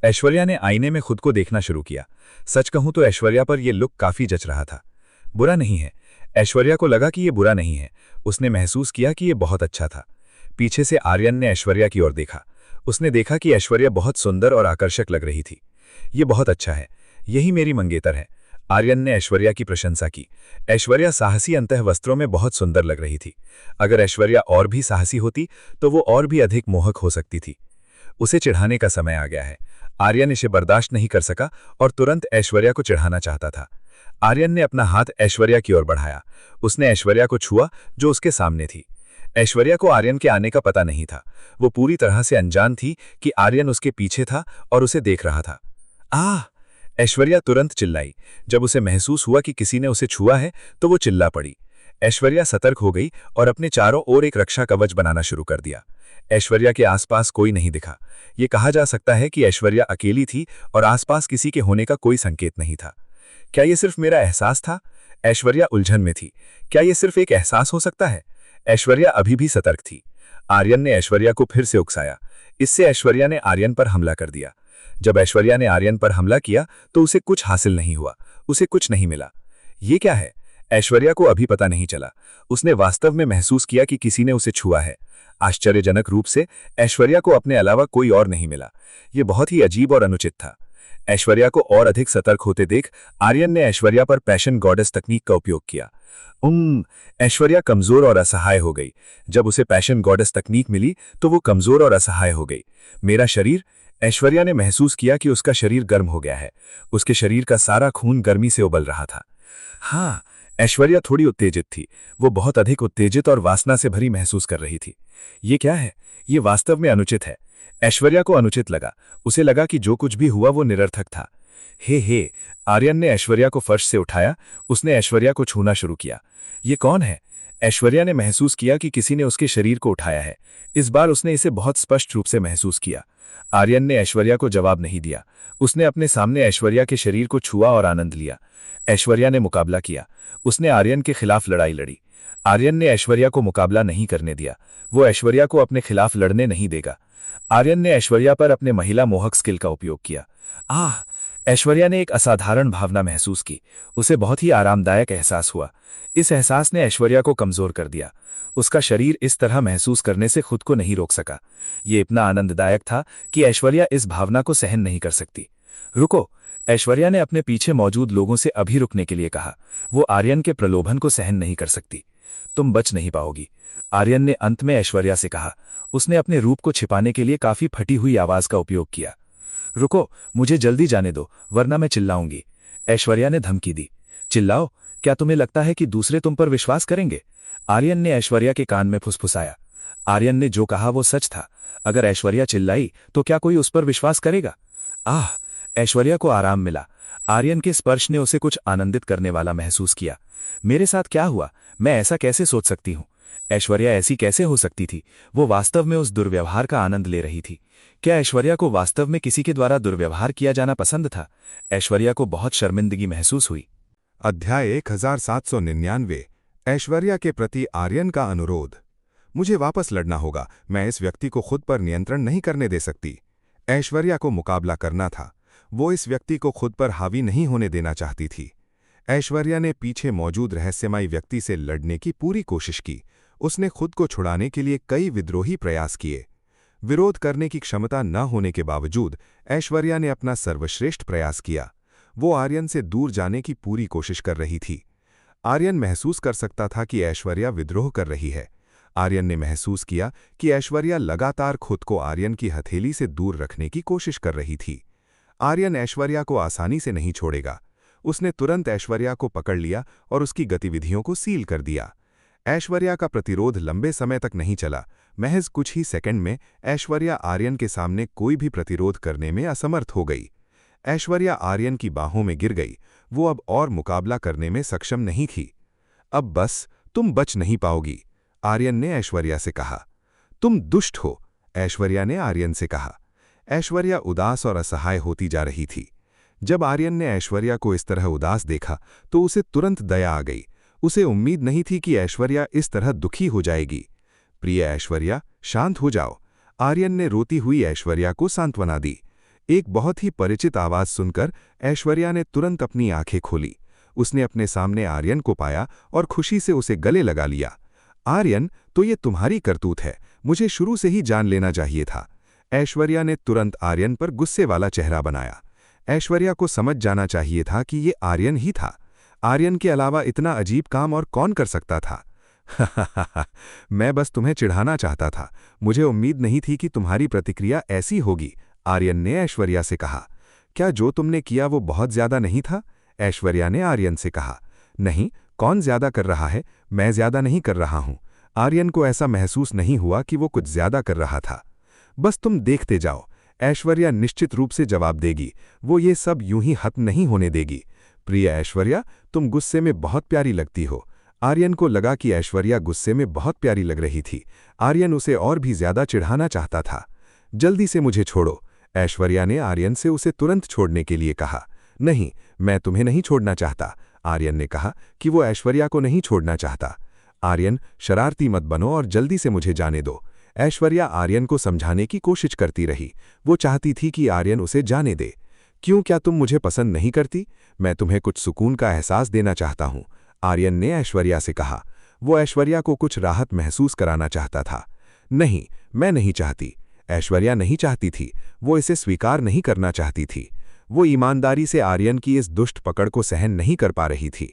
ऐश्वर्या ने आईने में खुद को देखना शुरू किया। सच कहूं तो ऐश्वर्या पर यह लुक काफी जच रहा था। बुरा नहीं है। ऐश्वर्या को लगा कि यह बुरा नहीं है। उसने महसूस किया कि यह बहुत अच्छा था। पीछे से आर्यन ने ऐश्वर्या की ओर देखा। उसने देखा कि ऐश्वर्या बहुत सुंदर और आकर्षक लग रही थी। ये बहुत अच्छा है। यही मेरी मंगेतर है। आर्यन ने ऐश्वर्या की प्रशंसा की। ऐश्वर्या साहसी अंतःवस्त्रों में बहुत सुंदर लग रही थी। अगर ऐश्वर्या और भी साहसी होती तो वो और भी अधिक मोहक हो सकती थी। उसे चिढ़ाने का समय आ गया है। आर्यन इसे बर्दाश्त नहीं कर सका और तुरंत ऐश्वर्या को चिढ़ाना चाहता था। आर्यन ने अपना हाथ ऐश्वर्या की ओर बढ़ाया। उसने ऐश्वर्या को छुआ जो उसके सामने थी। ऐश्वर्या को आर्यन के आने का पता नहीं था। वो पूरी तरह से अनजान थी कि आर्यन उसके पीछे था और उसे देख रहा था। आह! ऐश्वर्या तुरंत चिल्लाई। जब उसे महसूस हुआ कि किसी ने उसे छुआ है तो वो चिल्ला पड़ी। ऐश्वर्या सतर्क हो गई और अपने चारों ओर एक रक्षा कवच बनाना शुरू कर दिया। ऐश्वर्या के आसपास कोई नहीं दिखा। ये कहा जा सकता है कि ऐश्वर्या अकेली थी और आसपास किसी के होने का कोई संकेत नहीं था। क्या ये सिर्फ मेरा एहसास था? ऐश्वर्या उलझन में थी। क्या ये सिर्फ एक एहसास हो सकता है? ऐश्वर्या अभी भी सतर्क थी। आर्यन ने ऐश्वर्या को फिर से उकसाया। इससे ऐश्वर्या ने आर्यन पर हमला कर दिया। जब ऐश्वर्या ने आर्यन पर हमला किया तो उसे कुछ हासिल नहीं हुआ। उसे कुछ नहीं मिला। ये क्या है? ऐश्वर्या को अभी पता नहीं चला। उसने वास्तव में महसूस किया कि किसी ने उसे छुआ है। आश्चर्यजनक रूप से ऐश्वर्या को अपने अलावा कोई और नहीं मिला। यह बहुत ही अजीब और अनुचित था। ऐश्वर्या को और अधिक सतर्क होते देख आर्यन ने ऐश्वर्या पर पैशन गॉडेस तकनीक का उपयोग किया। ऐश्वर्या कमजोर और असहाय हो गई। जब उसे पैशन गॉडेस तकनीक मिली तो वो कमजोर और असहाय हो गई। मेरा शरीर? ऐश्वर्या ने महसूस किया कि उसका शरीर गर्म हो गया है। उसके शरीर का सारा खून गर्मी से उबल रहा था। हाँ, ऐश्वर्या थोड़ी उत्तेजित थी। वो बहुत अधिक उत्तेजित और वासना से भरी महसूस कर रही थी। ये क्या है? ये वास्तव में अनुचित है। ऐश्वर्या को अनुचित लगा। उसे लगा कि जो कुछ भी हुआ वो निरर्थक था। हे! आर्यन ने ऐश्वर्या को फर्श से उठाया। उसने ऐश्वर्या को छूना शुरू किया। ये कौन है? ऐश्वर्या ने महसूस किया कि किसी ने उसके शरीर को उठाया है। इस बार उसने इसे बहुत स्पष्ट रूप से महसूस किया। आर्यन ने ऐश्वर्या को जवाब नहीं दिया। उसने अपने सामने ऐश्वर्या के शरीर को छुआ और आनंद लिया। ऐश्वर्या ने मुकाबला किया। उसने आर्यन के खिलाफ लड़ाई लड़ी। आर्यन ने ऐश्वर्या को मुकाबला नहीं करने दिया। वो ऐश्वर्या को अपने खिलाफ लड़ने नहीं देगा। आर्यन ने ऐश्वर्या पर अपने महिला मोहक स्किल का उपयोग किया। ऐश्वर्या ने एक असाधारण भावना महसूस की। उसे बहुत ही आरामदायक एहसास हुआ। इस एहसास ने ऐश्वर्या को कमजोर कर दिया। उसका शरीर इस तरह महसूस करने से खुद को नहीं रोक सका। ये इतना आनंददायक था कि ऐश्वर्या इस भावना को सहन नहीं कर सकती। रुको! ऐश्वर्या ने अपने पीछे मौजूद लोगों से अभी रुकने के लिए कहा। वो आर्यन के प्रलोभन को सहन नहीं कर सकती। तुम बच नहीं पाओगी, आर्यन ने अंत में ऐश्वर्या से कहा। उसने अपने रूप को छिपाने के लिए काफी फटी हुई आवाज का उपयोग किया। रुको, मुझे जल्दी जाने दो वरना मैं चिल्लाऊंगी, ऐश्वर्या ने धमकी दी। चिल्लाओ? क्या तुम्हें लगता है कि दूसरे तुम पर विश्वास करेंगे? आर्यन ने ऐश्वर्या के कान में फुसफुसाया। आर्यन ने जो कहा वो सच था। अगर ऐश्वर्या चिल्लाई तो क्या कोई उस पर विश्वास करेगा? ऐश्वर्या को आराम मिला। आर्यन के स्पर्श ने उसे कुछ आनंदित करने वाला महसूस किया। मेरे साथ क्या हुआ? मैं ऐसा कैसे सोच सकती हूँ? ऐश्वर्या ऐसी कैसे हो सकती थी? वो वास्तव में उस दुर्व्यवहार का आनंद ले रही थी। क्या ऐश्वर्या को वास्तव में किसी के द्वारा दुर्व्यवहार किया जाना पसंद था? ऐश्वर्या को बहुत शर्मिंदगी महसूस हुई। अध्याय 1799। ऐश्वर्या के प्रति आर्यन का अनुरोध। मुझे वापस लड़ना होगा। मैं इस व्यक्ति को खुद पर नियंत्रण नहीं करने दे सकती। ऐश्वर्या को मुकाबला करना था। वो इस व्यक्ति को खुद पर हावी नहीं होने देना चाहती थी। ऐश्वर्या ने पीछे मौजूद रहस्यमयी व्यक्ति से लड़ने की पूरी कोशिश की। उसने खुद को छुड़ाने के लिए कई विद्रोही प्रयास किए। विरोध करने की क्षमता न होने के बावजूद ऐश्वर्या ने अपना सर्वश्रेष्ठ प्रयास किया। वो आर्यन से दूर जाने की पूरी कोशिश कर रही थी। आर्यन महसूस कर सकता था कि ऐश्वर्या विद्रोह कर रही है। आर्यन ने महसूस किया कि ऐश्वर्या लगातार खुद को आर्यन की हथेली से दूर रखने की कोशिश कर रही थी। आर्यन ऐश्वर्या को आसानी से नहीं छोड़ेगा। उसने तुरंत ऐश्वर्या को पकड़ लिया और उसकी गतिविधियों को सील कर दिया। ऐश्वर्या का प्रतिरोध लंबे समय तक नहीं चला। महज कुछ ही सेकंड में ऐश्वर्या आर्यन के सामने कोई भी प्रतिरोध करने में असमर्थ हो गई। ऐश्वर्या आर्यन की बाहों में गिर गई। वो अब और मुकाबला करने में सक्षम नहीं थी। अब बस, तुम बच नहीं पाओगी, आर्यन ने ऐश्वर्या से कहा। तुम दुष्ट हो, ऐश्वर्या ने आर्यन से कहा। ऐश्वर्या उदास और असहाय होती जा रही थी। जब आर्यन ने ऐश्वर्या को इस तरह उदास देखा तो उसे तुरंत दया आ गई। उसे उम्मीद नहीं थी कि ऐश्वर्या इस तरह दुखी हो जाएगी। प्रिय ऐश्वर्या, शांत हो जाओ, आर्यन ने रोती हुई ऐश्वर्या को सांत्वना दी। एक बहुत ही परिचित आवाज सुनकर ऐश्वर्या ने तुरंत अपनी आंखें खोली। उसने अपने सामने आर्यन को पाया और खुशी से उसे गले लगा लिया। आर्यन, तो ये तुम्हारी करतूत है, मुझे शुरू से ही जान लेना चाहिए था। ऐश्वर्या ने तुरंत आर्यन पर गुस्से वाला चेहरा बनाया। ऐश्वर्या को समझ जाना चाहिए था कि ये आर्यन ही था। आर्यन के अलावा इतना अजीब काम और कौन कर सकता था? मैं बस तुम्हें चिढ़ाना चाहता था, मुझे उम्मीद नहीं थी कि तुम्हारी प्रतिक्रिया ऐसी होगी, आर्यन ने ऐश्वर्या से कहा। क्या जो तुमने किया वो बहुत ज्यादा नहीं था? ऐश्वर्या ने आर्यन से कहा। नहीं, कौन ज्यादा कर रहा है? मैं ज्यादा नहीं कर रहा हूं। आर्यन को ऐसा महसूस नहीं हुआ कि वो कुछ ज्यादा कर रहा था। बस तुम देखते जाओ, ऐश्वर्या निश्चित रूप से जवाब देगी। वो ये सब यूं ही खत्म नहीं होने देगी। प्रिय ऐश्वर्या, तुम गुस्से में बहुत प्यारी लगती हो। आर्यन को लगा कि ऐश्वर्या गुस्से में बहुत प्यारी लग रही थी। आर्यन उसे और भी ज्यादा चिढ़ाना चाहता था। जल्दी से मुझे छोड़ो, ऐश्वर्या ने आर्यन से उसे तुरंत छोड़ने के लिए कहा। नहीं, मैं तुम्हें नहीं छोड़ना चाहता, आर्यन ने कहा कि वो ऐश्वर्या को नहीं छोड़ना चाहता। आर्यन, शरारती मत बनो और जल्दी से मुझे जाने दो। ऐश्वर्या आर्यन को समझाने की कोशिश करती रही। वो चाहती थी कि आर्यन उसे जाने दे। क्यों, क्या तुम मुझे पसंद नहीं करती? मैं तुम्हें कुछ सुकून का एहसास देना चाहता हूं, आर्यन ने ऐश्वर्या से कहा। वो ऐश्वर्या को कुछ राहत महसूस कराना चाहता था। नहीं, मैं नहीं चाहती, ऐश्वर्या नहीं चाहती थी। वो इसे स्वीकार नहीं करना चाहती थी। वो ईमानदारी से आर्यन की इस दुष्ट पकड़ को सहन नहीं कर पा रही थी।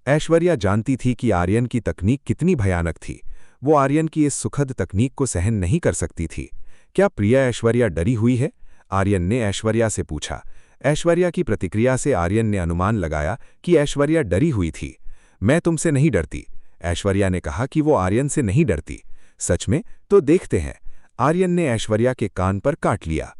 ऐश्वर्या जानती थी कि आर्यन की तकनीक कितनी भयानक थी। वो आर्यन की इस सुखद तकनीक को सहन नहीं कर सकती थी। क्या प्रिया ऐश्वर्या डरी हुई है? आर्यन ने ऐश्वर्या से पूछा। ऐश्वर्या की प्रतिक्रिया से आर्यन ने अनुमान लगाया कि ऐश्वर्या डरी हुई थी। मैं तुमसे नहीं डरती, ऐश्वर्या ने कहा कि वो आर्यन से नहीं डरती। सच में? तो देखते हैं, आर्यन ने ऐश्वर्या के कान पर काट लिया।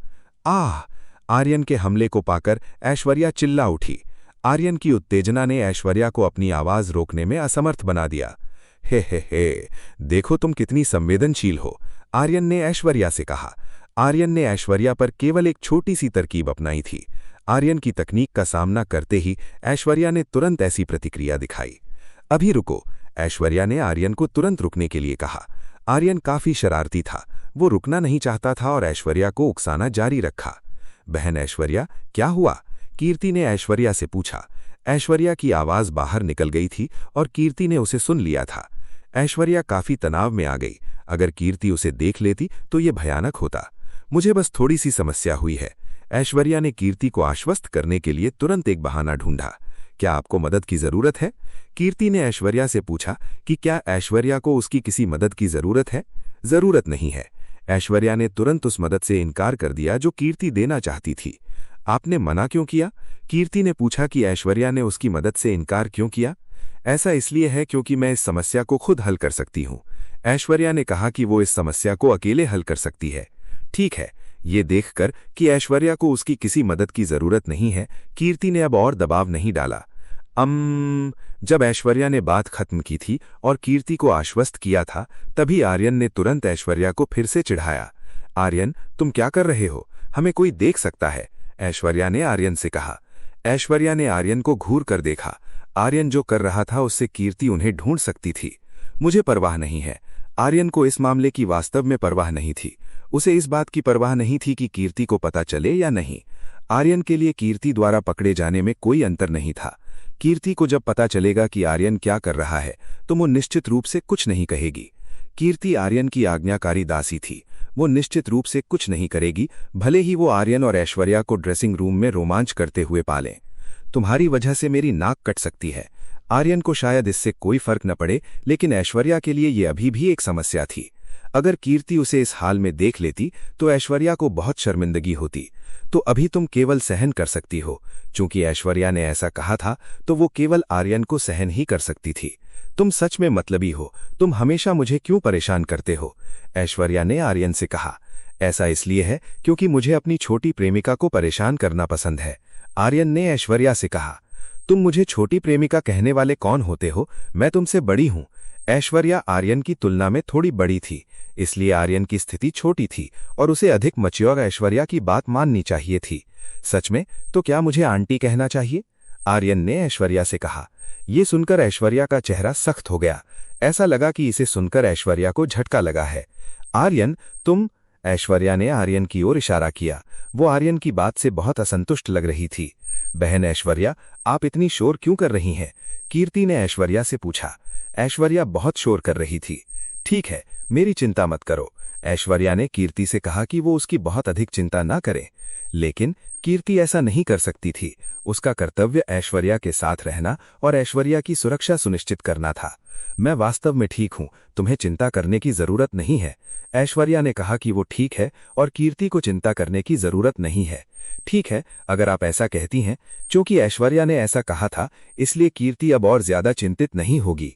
आह! आर्यन के हमले को पाकर ऐश्वर्या चिल्ला उठी। आर्यन की उत्तेजना ने ऐश्वर्या को अपनी आवाज रोकने में असमर्थ बना दिया। हे, देखो तुम कितनी संवेदनशील हो, आर्यन ने ऐश्वर्या से कहा। आर्यन ने ऐश्वर्या पर केवल एक छोटी सी तरकीब अपनाई थी। आर्यन की तकनीक का सामना करते ही ऐश्वर्या ने तुरंत ऐसी प्रतिक्रिया दिखाई। अभी रुको, ऐश्वर्या ने आर्यन को तुरंत रुकने के लिए कहा। आर्यन काफी शरारती था। वो रुकना नहीं चाहता था और ऐश्वर्या को उकसाना जारी रखा। बहन ऐश्वर्या, क्या हुआ? कीर्ति ने ऐश्वर्या से पूछा। ऐश्वर्या की आवाज बाहर निकल गई थी और कीर्ति ने उसे सुन लिया था। ऐश्वर्या काफी तनाव में आ गई। अगर कीर्ति उसे देख लेती तो ये भयानक होता। मुझे बस थोड़ी सी समस्या हुई है। ऐश्वर्या ने कीर्ति को आश्वस्त करने के लिए तुरंत एक बहाना ढूंढा। क्या आपको मदद की जरूरत है? कीर्ति ने ऐश्वर्या से पूछा कि क्या ऐश्वर्या को उसकी किसी मदद की जरूरत है? जरूरत नहीं है। ऐश्वर्या ने तुरंत उस मदद से इनकार कर दिया जो कीर्ति देना चाहती थी। आपने मना क्यों किया? कीर्ति ने पूछा कि ऐश्वर्या ने उसकी मदद से इनकार क्यों किया। ऐसा इसलिए है क्योंकि मैं इस समस्या को खुद हल कर सकती हूँ। ऐश्वर्या ने कहा कि वो इस समस्या को अकेले हल कर सकती है। ठीक है, ये देखकर कि ऐश्वर्या को उसकी किसी मदद की जरूरत नहीं है, कीर्ति ने अब और दबाव नहीं डाला। जब ऐश्वर्या ने बात खत्म की थी और कीर्ति को आश्वस्त किया था, तभी आर्यन ने तुरंत ऐश्वर्या को फिर से चिढ़ाया। आर्यन, तुम क्या कर रहे हो? हमें कोई देख सकता है, ऐश्वर्या ने आर्यन से कहा। ऐश्वर्या ने आर्यन को घूर कर देखा। आर्यन जो कर रहा था उससे कीर्ति उन्हें ढूंढ सकती थी। मुझे परवाह नहीं है। आर्यन को इस मामले की वास्तव में परवाह नहीं थी। उसे इस बात की परवाह नहीं थी कि कीर्ति को पता चले या नहीं। आर्यन के लिए कीर्ति द्वारा पकड़े जाने में कोई अंतर नहीं था। कीर्ति को जब पता चलेगा कि आर्यन क्या कर रहा है तो वो निश्चित रूप से कुछ नहीं कहेगी। कीर्ति आर्यन की आज्ञाकारी दासी थी। वो निश्चित रूप से कुछ नहीं करेगी, भले ही वो आर्यन और ऐश्वर्या को ड्रेसिंग रूम में रोमांच करते हुए पालें। तुम्हारी वजह से मेरी नाक कट सकती है। आर्यन को शायद इससे कोई फर्क न पड़े, लेकिन ऐश्वर्या के लिए ये अभी भी एक समस्या थी। अगर कीर्ति उसे इस हाल में देख लेती तो ऐश्वर्या को बहुत शर्मिंदगी होती। तो अभी तुम केवल सहन कर सकती हो। चूंकि ऐश्वर्या ने ऐसा कहा था तो वो केवल आर्यन को सहन ही कर सकती थी। तुम सच में मतलबी हो, तुम हमेशा मुझे क्यों परेशान करते हो? ऐश्वर्या ने आर्यन से कहा। ऐसा इसलिए है क्योंकि मुझे अपनी छोटी प्रेमिका को परेशान करना पसंद है। आर्यन ने ऐश्वर्या से कहा। तुम मुझे छोटी प्रेमिका कहने वाले कौन होते हो? मैं तुमसे बड़ी हूं। ऐश्वर्या आर्यन की तुलना में थोड़ी बड़ी थी, इसलिए आर्यन की स्थिति छोटी थी और उसे अधिक मैच्योर ऐश्वर्या की बात माननी चाहिए थी। सच में? तो क्या मुझे आंटी कहना चाहिए? आर्यन ने ऐश्वर्या से कहा। ये सुनकर ऐश्वर्या का चेहरा सख्त हो गया। ऐसा लगा कि इसे सुनकर ऐश्वर्या को झटका लगा है। आर्यन, तुम... ऐश्वर्या ने आर्यन की ओर इशारा किया। वो आर्यन की बात से बहुत असंतुष्ट लग रही थी। बहन ऐश्वर्या, आप इतनी शोर क्यों कर रही हैं? कीर्ति ने ऐश्वर्या से पूछा। ऐश्वर्या बहुत शोर कर रही थी। ठीक है, मेरी चिंता मत करो। ऐश्वर्या ने कीर्ति से कहा कि वो उसकी बहुत अधिक चिंता ना करे। लेकिन कीर्ति ऐसा नहीं कर सकती थी। उसका कर्तव्य ऐश्वर्या के साथ रहना और ऐश्वर्या की सुरक्षा सुनिश्चित करना था। मैं वास्तव में ठीक हूं, तुम्हें चिंता करने की जरूरत नहीं है। ऐश्वर्या ने कहा कि वो ठीक है और कीर्ति को चिंता करने की जरूरत नहीं है। ठीक है, अगर आप ऐसा कहती हैं। क्योंकि ऐश्वर्या ने ऐसा कहा था, इसलिए कीर्ति अब और ज्यादा चिंतित नहीं होगी।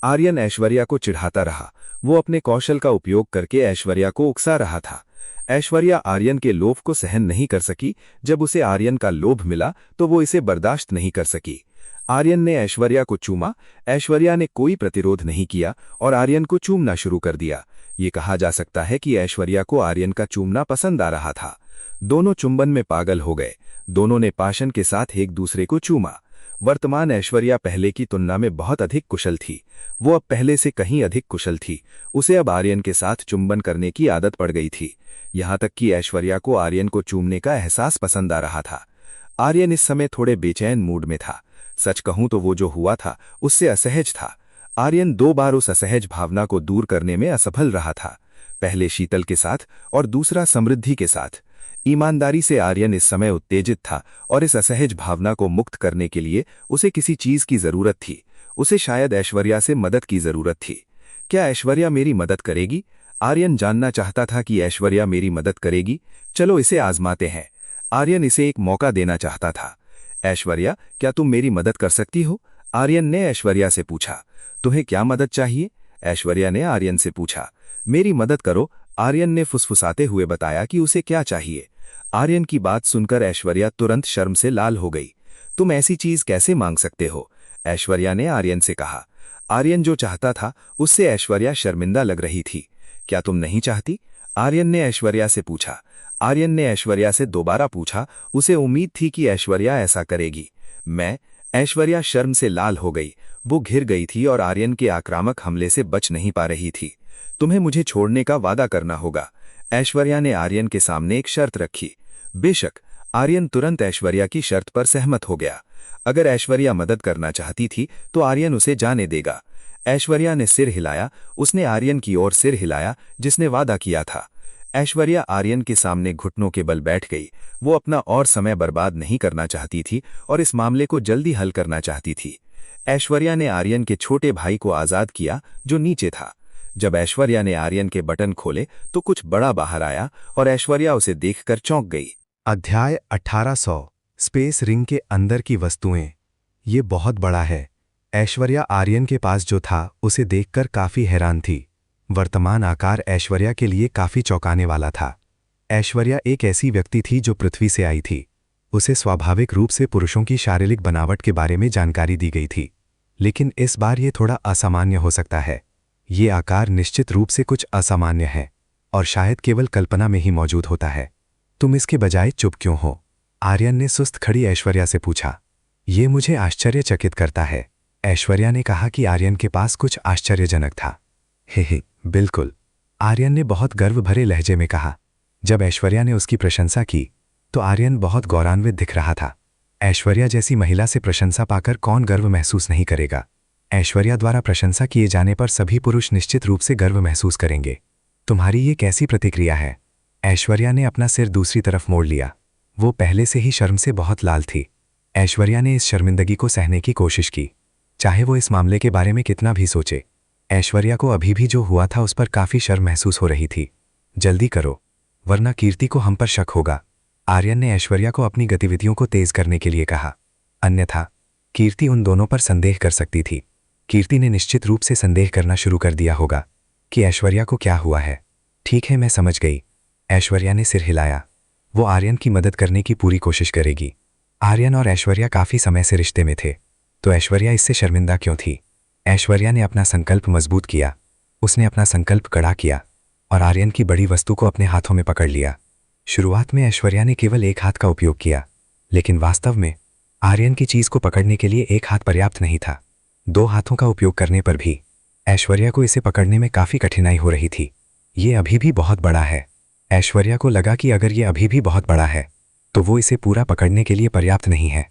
आर्यन ऐश्वर्या को चिढ़ाता रहा। वो अपने कौशल का उपयोग करके ऐश्वर्या को उकसा रहा था। ऐश्वर्या आर्यन के लोभ को सहन नहीं कर सकी। जब उसे आर्यन का लोभ मिला तो वो इसे बर्दाश्त नहीं कर सकी। आर्यन ने ऐश्वर्या को चूमा। ऐश्वर्या ने कोई प्रतिरोध नहीं किया और आर्यन को चूमना शुरू कर दिया। ये कहा जा सकता है कि ऐश्वर्या को आर्यन का चूमना पसंद आ रहा था। दोनों चुंबन में पागल हो गए। दोनों ने पाशन के साथ एक दूसरे को चूमा। वर्तमान ऐश्वर्या पहले की तुलना में बहुत अधिक कुशल थी। वो अब पहले से कहीं अधिक कुशल थी। उसे अब आर्यन के साथ चुंबन करने की आदत पड़ गई थी। यहां तक कि ऐश्वर्या को आर्यन को चूमने का एहसास पसंद आ रहा था। आर्यन इस समय थोड़े बेचैन मूड में था। सच कहूं तो वो जो हुआ था उससे असहज था। आर्यन 2 बार उस असहज भावना को दूर करने में असफल रहा था। पहले शीतल के साथ और दूसरा समृद्धि के साथ। ईमानदारी से आर्यन इस समय उत्तेजित था और इस असहज भावना को मुक्त करने के लिए उसे किसी चीज की जरूरत थी। उसे शायद ऐश्वर्या से मदद की जरूरत थी। क्या ऐश्वर्या मेरी मदद करेगी? आर्यन जानना चाहता था कि ऐश्वर्या मेरी मदद करेगी। चलो इसे आजमाते हैं। आर्यन इसे एक मौका देना चाहता था। ऐश्वर्या, क्या तुम मेरी मदद कर सकती हो? आर्यन ने ऐश्वर्या से पूछा। तुम्हें क्या मदद चाहिए? ऐश्वर्या ने आर्यन से पूछा। मेरी मदद करो, आर्यन ने फुसफुसाते हुए बताया कि उसे क्या चाहिए। आर्यन की बात सुनकर ऐश्वर्या तुरंत शर्म से लाल हो गई। तुम ऐसी चीज कैसे मांग सकते हो? ऐश्वर्या ने आर्यन से कहा। आर्यन जो चाहता था उससे ऐश्वर्या शर्मिंदा लग रही थी। क्या तुम नहीं चाहती? आर्यन ने ऐश्वर्या से पूछा। आर्यन ने ऐश्वर्या से दोबारा पूछा। उसे उम्मीद थी कि ऐश्वर्या ऐसा करेगी। ऐश्वर्या शर्म से लाल हो गई। वो घिर गई थी और आर्यन के आक्रामक हमले से बच नहीं पा रही थी। तुम्हें मुझे छोड़ने का वादा करना होगा। ऐश्वर्या ने आर्यन के सामने एक शर्त रखी। बेशक। आर्यन तुरंत ऐश्वर्या की शर्त पर सहमत हो गया। अगर ऐश्वर्या मदद करना चाहती थी तो आर्यन उसे जाने देगा। ऐश्वर्या ने सिर हिलाया। उसने आर्यन की ओर सिर हिलाया जिसने वादा किया था। ऐश्वर्या आर्यन के सामने घुटनों के बल बैठ गई। वो अपना और समय बर्बाद नहीं करना चाहती थी और इस मामले को जल्दी हल करना चाहती थी। ऐश्वर्या ने आर्यन के छोटे भाई को आजाद किया जो नीचे था। जब ऐश्वर्या ने आर्यन के बटन खोले तो कुछ बड़ा बाहर आया और ऐश्वर्या उसे देखकर चौंक गई। अध्याय 1800। स्पेस रिंग के अंदर की वस्तुएं। ये बहुत बड़ा है। ऐश्वर्या आर्यन के पास जो था उसे देखकर काफी हैरान थी। वर्तमान आकार ऐश्वर्या के लिए काफी चौंकाने वाला था। ऐश्वर्या एक ऐसी व्यक्ति थी जो पृथ्वी से आई थी। उसे स्वाभाविक रूप से पुरुषों की शारीरिक बनावट के बारे में जानकारी दी गई थी, लेकिन इस बार ये थोड़ा असामान्य हो सकता है। ये आकार निश्चित रूप से कुछ असामान्य है और शायद केवल कल्पना में ही मौजूद होता है। तुम इसके बजाय चुप क्यों हो? आर्यन ने सुस्त खड़ी ऐश्वर्या से पूछा। ये मुझे आश्चर्यचकित करता है। ऐश्वर्या ने कहा कि आर्यन के पास कुछ आश्चर्यजनक था। हे बिल्कुल, आर्यन ने बहुत गर्व भरे लहजे में कहा। जब ऐश्वर्या ने उसकी प्रशंसा की तो आर्यन बहुत गौरवान्वित दिख रहा था। ऐश्वर्या जैसी महिला से प्रशंसा पाकर कौन गर्व महसूस नहीं करेगा? ऐश्वर्या द्वारा प्रशंसा किए जाने पर सभी पुरुष निश्चित रूप से गर्व महसूस करेंगे। तुम्हारी ये कैसी प्रतिक्रिया है? ऐश्वर्या ने अपना सिर दूसरी तरफ मोड़ लिया। वो पहले से ही शर्म से बहुत लाल थी। ऐश्वर्या ने इस शर्मिंदगी को सहने की कोशिश की, चाहे वो इस मामले के बारे में कितना भी सोचे। ऐश्वर्या को अभी भी जो हुआ था उस पर काफी शर्म महसूस हो रही थी। जल्दी करो, वरना कीर्ति को हम पर शक होगा। आर्यन ने ऐश्वर्या को अपनी गतिविधियों को तेज करने के लिए कहा। अन्यथा कीर्ति उन दोनों पर संदेह कर सकती थी। कीर्ति ने निश्चित रूप से संदेह करना शुरू कर दिया होगा कि ऐश्वर्या को क्या हुआ है। ठीक है, मैं समझ गई। ऐश्वर्या ने सिर हिलाया। वो आर्यन की मदद करने की पूरी कोशिश करेगी। आर्यन और ऐश्वर्या काफी समय से रिश्ते में थे, तो ऐश्वर्या इससे शर्मिंदा क्यों थी। ऐश्वर्या ने अपना संकल्प मजबूत किया। उसने अपना संकल्प कड़ा किया और आर्यन की बड़ी वस्तु को अपने हाथों में पकड़ लिया। शुरुआत में ऐश्वर्या ने केवल एक हाथ का उपयोग किया, लेकिन वास्तव में आर्यन की चीज को पकड़ने के लिए एक हाथ पर्याप्त नहीं था। 2 हाथों का उपयोग करने पर भी ऐश्वर्या को इसे पकड़ने में काफी कठिनाई हो रही थी। ये अभी भी बहुत बड़ा है। ऐश्वर्या को लगा कि अगर ये अभी भी बहुत बड़ा है तो वो इसे पूरा पकड़ने के लिए पर्याप्त नहीं है।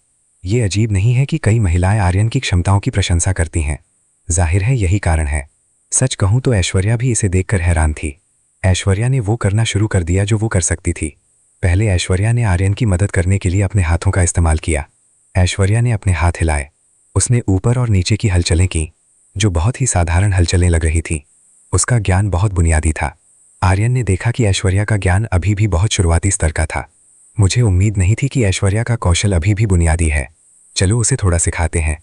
ये अजीब नहीं है कि कई महिलाएं आर्यन की क्षमताओं की प्रशंसा करती हैं। जाहिर है यही कारण है। सच कहूं तो ऐश्वर्या भी इसे देखकर हैरान थी। ऐश्वर्या ने वो करना शुरू कर दिया जो वो कर सकती थी। पहले ऐश्वर्या ने आर्यन की मदद करने के लिए अपने हाथों का इस्तेमाल किया। ऐश्वर्या ने अपने हाथ हिलाए। उसने ऊपर और नीचे की हलचलें की, जो बहुत ही साधारण हलचलें लग रही थी। उसका ज्ञान बहुत बुनियादी था। आर्यन ने देखा कि ऐश्वर्या का ज्ञान अभी भी बहुत शुरुआती स्तर का था। मुझे उम्मीद नहीं थी कि ऐश्वर्या का कौशल अभी भी बुनियादी है। चलो उसे थोड़ा सिखाते हैं।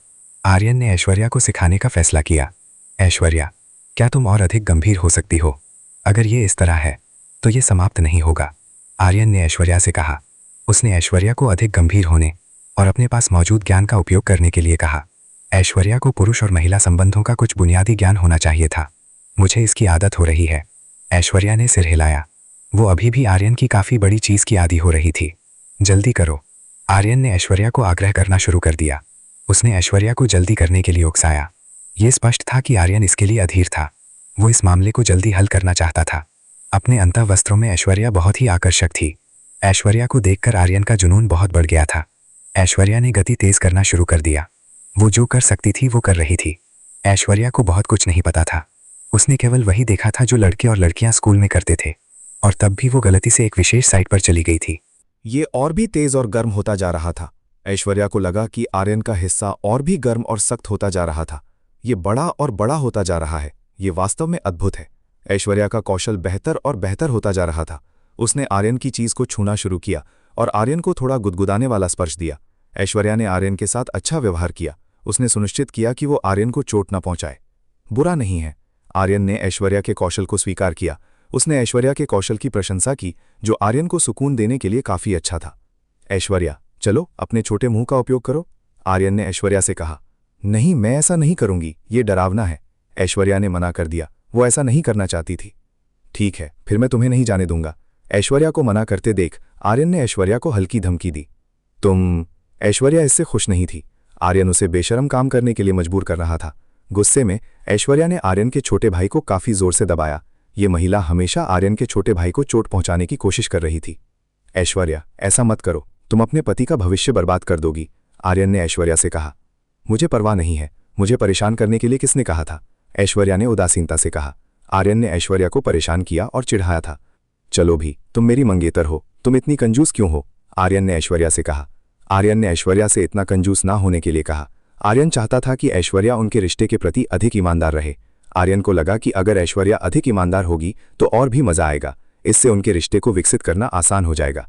आर्यन ने ऐश्वर्या को सिखाने का फैसला किया। ऐश्वर्या, क्या तुम और अधिक गंभीर हो सकती हो? अगर ये इस तरह है तो ये समाप्त नहीं होगा, आर्यन ने ऐश्वर्या से कहा। उसने ऐश्वर्या को अधिक गंभीर होने और अपने पास मौजूद ज्ञान का उपयोग करने के लिए कहा। ऐश्वर्या को पुरुष और महिला संबंधों का कुछ बुनियादी ज्ञान होना चाहिए था। मुझे इसकी आदत हो रही है। ऐश्वर्या ने सिर हिलाया। वो अभी भी आर्यन की काफी बड़ी चीज की आदी हो रही थी। जल्दी करो, आर्यन ने ऐश्वर्या को आग्रह करना शुरू कर दिया। उसने ऐश्वर्या को जल्दी करने के लिए उकसाया। ये स्पष्ट था कि आर्यन इसके लिए अधीर था। वो इस मामले को जल्दी हल करना चाहता था। अपने अंतःवस्त्रों में ऐश्वर्या बहुत ही आकर्षक थी। ऐश्वर्या को देखकर आर्यन का जुनून बहुत बढ़ गया था। ऐश्वर्या ने गति तेज करना शुरू कर दिया। वो जो कर सकती थी वो कर रही थी। ऐश्वर्या को बहुत कुछ नहीं पता था। उसने केवल वही देखा था जो लड़के और लड़कियां स्कूल में करते थे, और तब भी वो गलती से एक विशेष साइट पर चली गई थी। ये और भी तेज और गर्म होता जा रहा था। ऐश्वर्या को लगा कि आर्यन का हिस्सा और भी गर्म और सख्त होता जा रहा था। ये बड़ा और बड़ा होता जा रहा है। ये वास्तव में अद्भुत है। ऐश्वर्या का कौशल बेहतर और बेहतर होता जा रहा था। उसने आर्यन की चीज को छूना शुरू किया और आर्यन को थोड़ा गुदगुदाने वाला स्पर्श दिया। ऐश्वर्या ने आर्यन के साथ अच्छा व्यवहार किया। उसने सुनिश्चित किया कि वो आर्यन को चोट न पहुंचाए। बुरा नहीं है। आर्यन ने ऐश्वर्या के कौशल को स्वीकार किया। उसने ऐश्वर्या के कौशल की प्रशंसा की, जो आर्यन को सुकून देने के लिए काफी अच्छा था। ऐश्वर्या, चलो अपने छोटे मुंह का उपयोग करो, आर्यन ने ऐश्वर्या से कहा। नहीं, मैं ऐसा नहीं करूंगी, ये डरावना है, ऐश्वर्या ने मना कर दिया। वो ऐसा नहीं करना चाहती थी। ठीक है, फिर मैं तुम्हें नहीं जाने दूंगा। ऐश्वर्या को मना करते देख आर्यन ने ऐश्वर्या को हल्की धमकी दी। तुम। ऐश्वर्या इससे खुश नहीं थी। आर्यन उसे बेशर्म काम करने के लिए मजबूर कर रहा था। गुस्से में ऐश्वर्या ने आर्यन के छोटे भाई को काफी जोर से दबाया। ये महिला हमेशा आर्यन के छोटे भाई को चोट पहुंचाने की कोशिश कर रही थी। ऐश्वर्या, ऐसा मत करो, तुम अपने पति का भविष्य बर्बाद कर दोगी, आर्यन ने ऐश्वर्या से कहा। मुझे परवाह नहीं है, मुझे परेशान करने के लिए किसने कहा था, ऐश्वर्या ने उदासीनता से कहा। आर्यन ने ऐश्वर्या को परेशान किया और चिढ़ाया था। चलो भी, तुम मेरी मंगेतर हो, तुम इतनी कंजूस क्यों हो, आर्यन ने ऐश्वर्या से कहा। आर्यन ने ऐश्वर्या से इतना कंजूस ना होने के लिए कहा। आर्यन चाहता था कि ऐश्वर्या उनके रिश्ते के प्रति अधिक ईमानदार रहे। आर्यन को लगा कि अगर ऐश्वर्या अधिक ईमानदार होगी तो और भी मजा आएगा। इससे उनके रिश्ते को विकसित करना आसान हो जाएगा।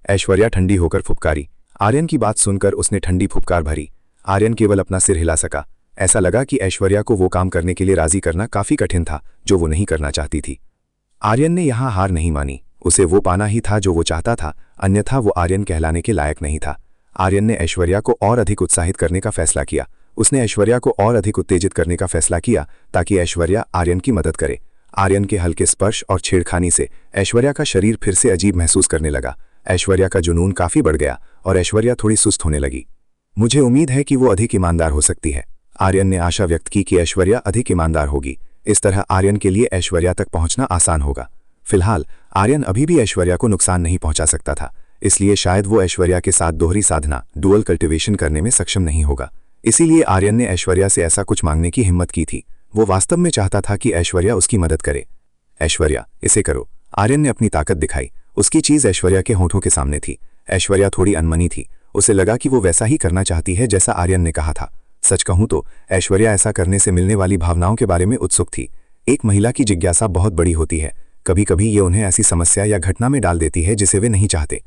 ऐश्वर्या ठंडी होकर फुफकारी। आर्यन की बात सुनकर उसने ठंडी फुफकार भरी। आर्यन केवल अपना सिर हिला सका। ऐसा लगा कि ऐश्वर्या को वो काम करने के लिए राजी करना काफी कठिन था जो वो नहीं करना चाहती थी। आर्यन ने यहां हार नहीं मानी। उसे वो पाना ही था जो वो चाहता था, अन्यथा वो आर्यन कहलाने के लायक नहीं था। आर्यन ने ऐश्वर्या को और अधिक उत्साहित करने का फैसला किया। उसने ऐश्वर्या को और अधिक उत्तेजित करने का फैसला किया ताकि ऐश्वर्या आर्यन की मदद करे। आर्यन के हल्के स्पर्श और छेड़खानी से ऐश्वर्या का शरीर फिर से अजीब महसूस करने लगा। ऐश्वर्या का जुनून काफी बढ़ गया और ऐश्वर्या थोड़ी सुस्त होने लगी। मुझे उम्मीद है कि वो अधिक ईमानदार हो सकती है, आर्यन ने आशा व्यक्त की कि ऐश्वर्या अधिक ईमानदार होगी। इस तरह आर्यन के लिए ऐश्वर्या तक पहुंचना आसान होगा। फिलहाल आर्यन अभी भी ऐश्वर्या को नुकसान नहीं पहुंचा सकता था, इसलिए शायद वो ऐश्वर्या के साथ दोहरी साधना डुअल कल्टिवेशन करने में सक्षम नहीं होगा। इसीलिए आर्यन ने ऐश्वर्या से ऐसा कुछ मांगने की हिम्मत की थी। वो वास्तव में चाहता था कि ऐश्वर्या उसकी मदद करे। ऐश्वर्या, इसे करो, आर्यन ने अपनी ताकत दिखाई। उसकी चीज ऐश्वर्या के होठों के सामने थी। ऐश्वर्या थोड़ी अनमनी थी। उसे लगा कि वो वैसा ही करना चाहती है जैसा आर्यन ने कहा था। सच कहूं तो ऐश्वर्या ऐसा करने से मिलने वाली भावनाओं के बारे में उत्सुक थी। एक महिला की जिज्ञासा बहुत बड़ी होती है। कभी कभी ये उन्हें ऐसी समस्या या घटना में डाल देती है जिसे वे नहीं चाहते।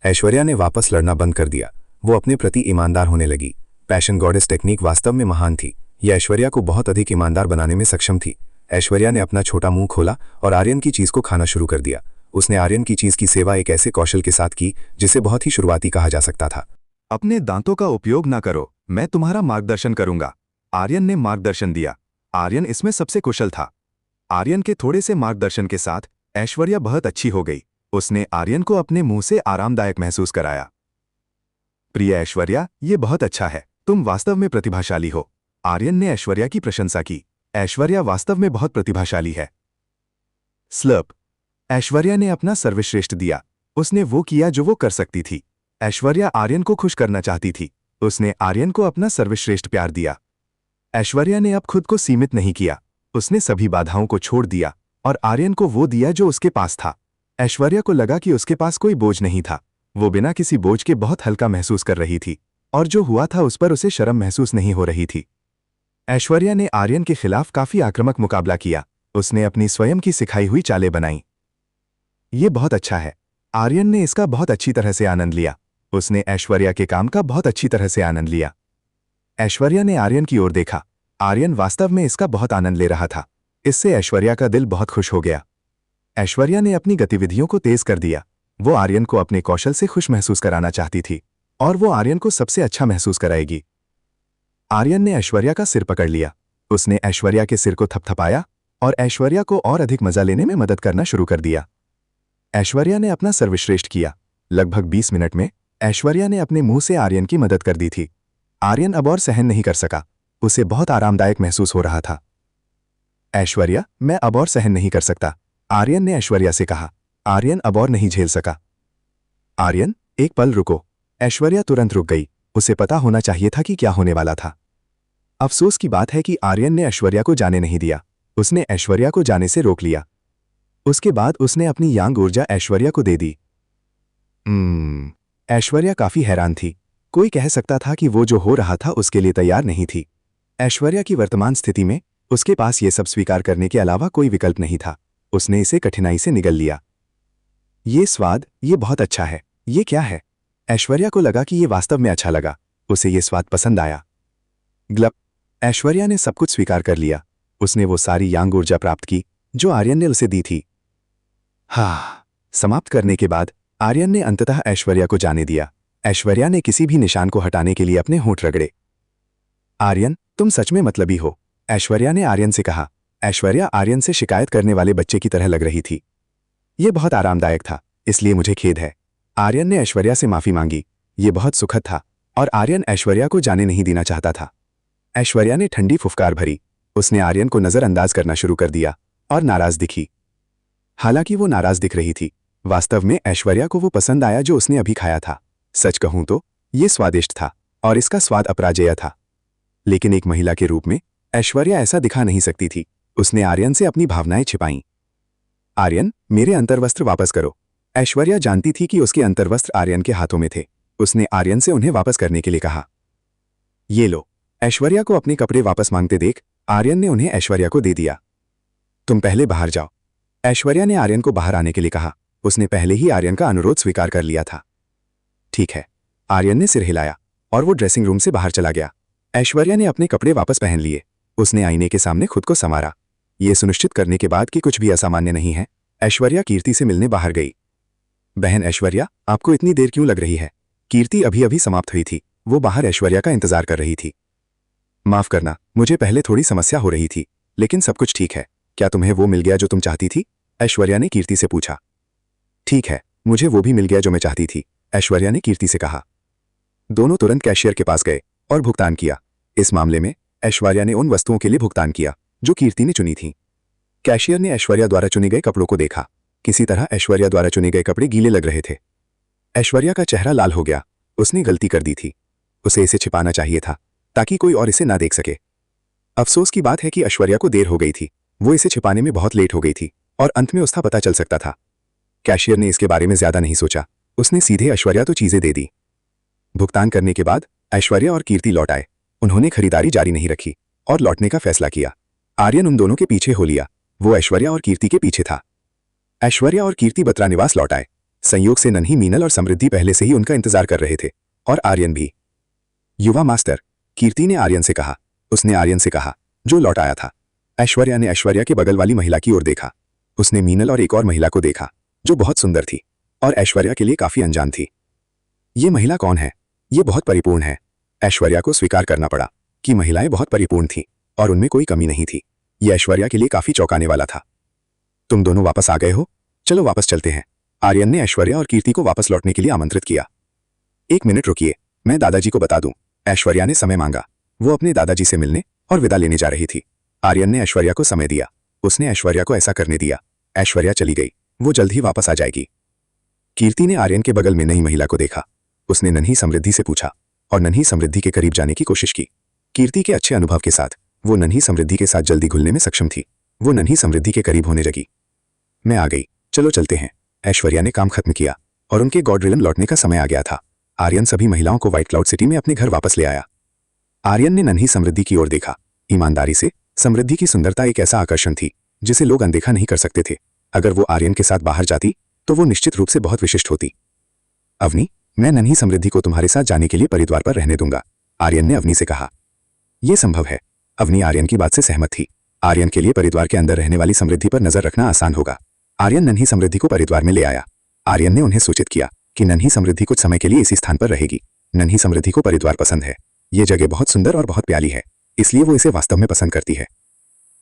ऐश्वर्या ने वापस लड़ना बंद कर दिया। वो अपने प्रति ईमानदार होने लगी। पैशन गॉडेस टेक्निक वास्तव में महान थी। यह ऐश्वर्या को बहुत अधिक ईमानदार बनाने में सक्षम थी। ऐश्वर्या ने अपना छोटा मुंह खोला और आर्यन की चीज को खाना शुरू कर दिया। उसने आर्यन की चीज की सेवा एक ऐसे कौशल के साथ की जिसे बहुत ही शुरुआती कहा जा सकता था। अपने दांतों का उपयोग ना करो, मैं तुम्हारा मार्गदर्शन करूंगा। आर्यन ने मार्गदर्शन दिया। आर्यन इसमें सबसे कुशल था। आर्यन के थोड़े से मार्गदर्शन के साथ ऐश्वर्या बहुत अच्छी हो गई। उसने आर्यन को अपने मुंह से आरामदायक महसूस कराया। प्रिय ऐश्वर्या, ये बहुत अच्छा है, तुम वास्तव में प्रतिभाशाली हो। आर्यन ने ऐश्वर्या की प्रशंसा की। ऐश्वर्या वास्तव में बहुत प्रतिभाशाली है। स्लर्प। ऐश्वर्या ने अपना सर्वश्रेष्ठ दिया। उसने वो किया जो वो कर सकती थी। ऐश्वर्या आर्यन को खुश करना चाहती थी। उसने आर्यन को अपना सर्वश्रेष्ठ प्यार दिया। ऐश्वर्या ने अब खुद को सीमित नहीं किया। उसने सभी बाधाओं को छोड़ दिया और आर्यन को वो दिया जो उसके पास था। ऐश्वर्या को लगा कि उसके पास कोई बोझ नहीं था। वो बिना किसी बोझ के बहुत हल्का महसूस कर रही थी और जो हुआ था उस पर उसे शर्म महसूस नहीं हो रही थी। ऐश्वर्या ने आर्यन के खिलाफ काफी आक्रामक मुकाबला किया। उसने अपनी स्वयं की सिखाई हुई चालें बनाई। ये बहुत अच्छा है। आर्यन ने इसका बहुत अच्छी तरह से आनंद लिया। उसने ऐश्वर्या के काम का बहुत अच्छी तरह से आनंद लिया। ऐश्वर्या ने आर्यन की ओर देखा। आर्यन वास्तव में इसका बहुत आनंद ले रहा था। इससे ऐश्वर्या का दिल बहुत खुश हो गया। ऐश्वर्या ने अपनी गतिविधियों को तेज कर दिया। वो आर्यन को अपने कौशल से खुश महसूस कराना चाहती थी और वो आर्यन को सबसे अच्छा महसूस कराएगी। आर्यन ने ऐश्वर्या का सिर पकड़ लिया। उसने ऐश्वर्या के सिर को थपथपाया और ऐश्वर्या को और अधिक मजा लेने में मदद करना शुरू कर दिया। ऐश्वर्या ने अपना सर्वश्रेष्ठ किया। लगभग 20 मिनट में ऐश्वर्या ने अपने मुंह से आर्यन की मदद कर दी थी। आर्यन अब और सहन नहीं कर सका। उसे बहुत आरामदायक महसूस हो रहा था। ऐश्वर्या, मैं अब और सहन नहीं कर सकता, आर्यन ने ऐश्वर्या से कहा। आर्यन अब और नहीं झेल सका। आर्यन, एक पल रुको। ऐश्वर्या तुरंत रुक गई। उसे पता होना चाहिए था कि क्या होने वाला था। अफसोस की बात है कि आर्यन ने ऐश्वर्या को जाने नहीं दिया। उसने ऐश्वर्या को जाने से रोक लिया। उसके बाद उसने अपनी यांग ऊर्जा ऐश्वर्या को दे दी। ऐश्वर्या काफी हैरान थी। कोई कह सकता था कि वो जो हो रहा था उसके लिए तैयार नहीं थी। ऐश्वर्या की वर्तमान स्थिति में उसके पास ये सब स्वीकार करने के अलावा कोई विकल्प नहीं था। उसने इसे कठिनाई से निगल लिया। ये स्वाद, ये बहुत अच्छा है। ये क्या है? ऐश्वर्या को लगा कि ये वास्तव में अच्छा लगा। उसे ये स्वाद पसंद आया। ग्लप। ऐश्वर्या ने सब कुछ स्वीकार कर लिया। उसने वो सारी यांग ऊर्जा प्राप्त की जो आर्यन ने उसे दी थी। समाप्त करने के बाद आर्यन ने अंततः ऐश्वर्या को जाने दिया। ऐश्वर्या ने किसी भी निशान को हटाने के लिए अपने होंठ रगड़े। आर्यन, तुम सच में मतलबी हो, ऐश्वर्या ने आर्यन से कहा। ऐश्वर्या आर्यन से शिकायत करने वाले बच्चे की तरह लग रही थी। यह बहुत आरामदायक था, इसलिए मुझे खेद है। आर्यन ने ऐश्वर्या से माफी मांगी। ये बहुत सुखद था और आर्यन ऐश्वर्या को जाने नहीं देना चाहता था। ऐश्वर्या ने ठंडी फुफकार भरी। उसने आर्यन को नजरअंदाज करना शुरू कर दिया और नाराज दिखी। हालांकि वो नाराज दिख रही थी, वास्तव में ऐश्वर्या को वो पसंद आया जो उसने अभी खाया था। सच कहूं तो ये स्वादिष्ट था और इसका स्वाद अपराजेय था। लेकिन एक महिला के रूप में ऐश्वर्या ऐसा दिखा नहीं सकती थी। उसने आर्यन से अपनी भावनाएं छिपाईं। आर्यन, मेरे अंतर्वस्त्र वापस करो। ऐश्वर्या जानती थी कि उसके अंतर्वस्त्र आर्यन के हाथों में थे। उसने आर्यन से उन्हें वापस करने के लिए कहा। ये लो। ऐश्वर्या को अपने कपड़े वापस मांगते देख आर्यन ने उन्हें ऐश्वर्या को दे दिया। तुम पहले बाहर जाओ। ऐश्वर्या ने आर्यन को बाहर आने के लिए कहा। उसने पहले ही आर्यन का अनुरोध स्वीकार कर लिया था। ठीक है। आर्यन ने सिर हिलाया और वो ड्रेसिंग रूम से बाहर चला गया। ऐश्वर्या ने अपने कपड़े वापस पहन लिए। उसने आईने के सामने खुद को संवारा। ये सुनिश्चित करने के बाद कि कुछ भी असामान्य नहीं है, ऐश्वर्या कीर्ति से मिलने बाहर गई। बहन ऐश्वर्या, आपको इतनी देर क्यों लग रही है? कीर्ति अभी अभी समाप्त हुई थी। वो बाहर ऐश्वर्या का इंतजार कर रही थी। माफ करना, मुझे पहले थोड़ी समस्या हो रही थी, लेकिन सब कुछ ठीक है। क्या तुम्हें वो मिल गया जो तुम चाहती थी? ऐश्वर्या ने कीर्ति से पूछा। ठीक है, मुझे वो भी मिल गया जो मैं चाहती थी, ऐश्वर्या ने कीर्ति से कहा। दोनों तुरंत कैशियर के पास गए और भुगतान किया। इस मामले में ऐश्वर्या ने उन वस्तुओं के लिए भुगतान किया जो कीर्ति ने चुनी थी। कैशियर ने ऐश्वर्या द्वारा चुने गए कपड़ों को देखा। किसी तरह ऐश्वर्या द्वारा चुने गए कपड़े गीले लग रहे थे। ऐश्वर्या का चेहरा लाल हो गया। उसने गलती कर दी थी। उसे इसे छिपाना चाहिए था ताकि कोई और इसे ना देख सके। अफसोस की बात है कि ऐश्वर्या को देर हो गई थी। वो इसे छिपाने में बहुत लेट हो गई थी और अंत में उसका पता चल सकता था। कैशियर ने इसके बारे में ज्यादा नहीं सोचा। उसने सीधे ऐश्वर्या तो चीजें दे दी। भुगतान करने के बाद ऐश्वर्या और कीर्ति लौट आए। उन्होंने खरीदारी जारी नहीं रखी और लौटने का फैसला किया। आर्यन उन दोनों के पीछे हो लिया। वो ऐश्वर्या और कीर्ति के पीछे था। ऐश्वर्या और कीर्ति बत्रा निवास लौट आए। संयोग से नन्ही मीनल और समृद्धि पहले से ही उनका इंतजार कर रहे थे और आर्यन भी। युवा मास्टर, कीर्ति ने आर्यन से कहा। उसने आर्यन से कहा, जो लौट आया था। ऐश्वर्या ने ऐश्वर्या के बगल वाली महिला की ओर देखा। उसने मीनल और एक और महिला को देखा जो बहुत सुंदर थी और ऐश्वर्या के लिए काफी अनजान थी। ये महिला कौन है? ये बहुत परिपूर्ण है। ऐश्वर्या को स्वीकार करना पड़ा कि महिलाएं बहुत परिपूर्ण थीं और उनमें कोई कमी नहीं थी। ये ऐश्वर्या के लिए काफी चौंकाने वाला था। तुम दोनों वापस आ गए हो? चलो वापस चलते हैं। आर्यन ने ऐश्वर्या और कीर्ति को वापस लौटने के लिए आमंत्रित किया। 1 मिनट रुकिए, मैं दादाजी को बता दूं। ऐश्वर्या ने समय मांगा। वो अपने दादाजी से मिलने और विदा लेने जा रही थी। आर्यन ने ऐश्वर्या को समय दिया। उसने ऐश्वर्या को ऐसा करने दिया। ऐश्वर्या चली गई। वो जल्द ही वापस आ जाएगी। कीर्ति ने आर्यन के बगल में नई महिला को देखा। उसने नन्ही समृद्धि से पूछा और नन्ही समृद्धि के करीब जाने की कोशिश की। कीर्ति के अच्छे अनुभव के साथ वो नन्ही समृद्धि के साथ जल्दी घुलने में सक्षम थी। वो नन्ही समृद्धि के करीब होने लगी। मैं आ गई, चलो चलते हैं। ऐश्वर्या ने काम खत्म किया और उनके गॉडरिलन लौटने का समय आ गया था। आर्यन सभी महिलाओं को व्हाइट क्लाउड सिटी में अपने घर वापस ले आया। आर्यन ने नन्ही समृद्धि की ओर देखा। ईमानदारी से समृद्धि की सुंदरता एक ऐसा आकर्षण थी जिसे लोग अनदेखा नहीं कर सकते थे। अगर वो आर्यन के साथ बाहर जाती तो वो निश्चित रूप से बहुत विशिष्ट होती। अवनी, मैं नन्ही समृद्धि को तुम्हारे साथ जाने के लिए परिद्वार पर रहने दूंगा, आर्यन ने अवनी से कहा। यह संभव है। अवनी आर्यन की बात से सहमत थी। आर्यन के लिए परिद्वार के अंदर रहने वाली समृद्धि पर नजर रखना आसान होगा। आर्यन नन्ही समृद्धि को परिद्वार में ले आया। आर्यन ने उन्हें सूचित किया कि नन्ही समृद्धि कुछ समय के लिए इसी स्थान पर रहेगी। नन्ही समृद्धि को परिद्वार पसंद है। ये जगह बहुत सुंदर और बहुत प्यारी है, इसलिए वो इसे वास्तव में पसंद करती है।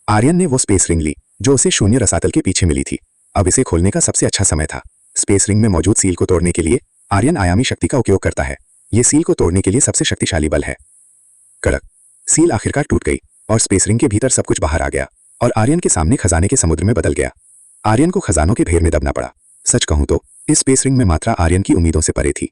आर्यन ने वो स्पेस रिंग ली जो उसे शून्य रसातल के पीछे मिली थी। अब इसे खोलने का सबसे अच्छा समय था। स्पेस रिंग में मौजूद सील को तोड़ने के लिए आर्यन आयामी शक्ति का उपयोग करता है। ये सील को तोड़ने के लिए सबसे शक्तिशाली बल है। कड़क सील आखिरकार टूट गई और स्पेस रिंग के भीतर सब कुछ बाहर आ गया और आर्यन के सामने खजाने के समुद्र में बदल गया। आर्यन को खजानों के ढेर में दबना पड़ा। सच कहूं तो इस स्पेस रिंग में मात्रा आर्यन की उम्मीदों से परे थी।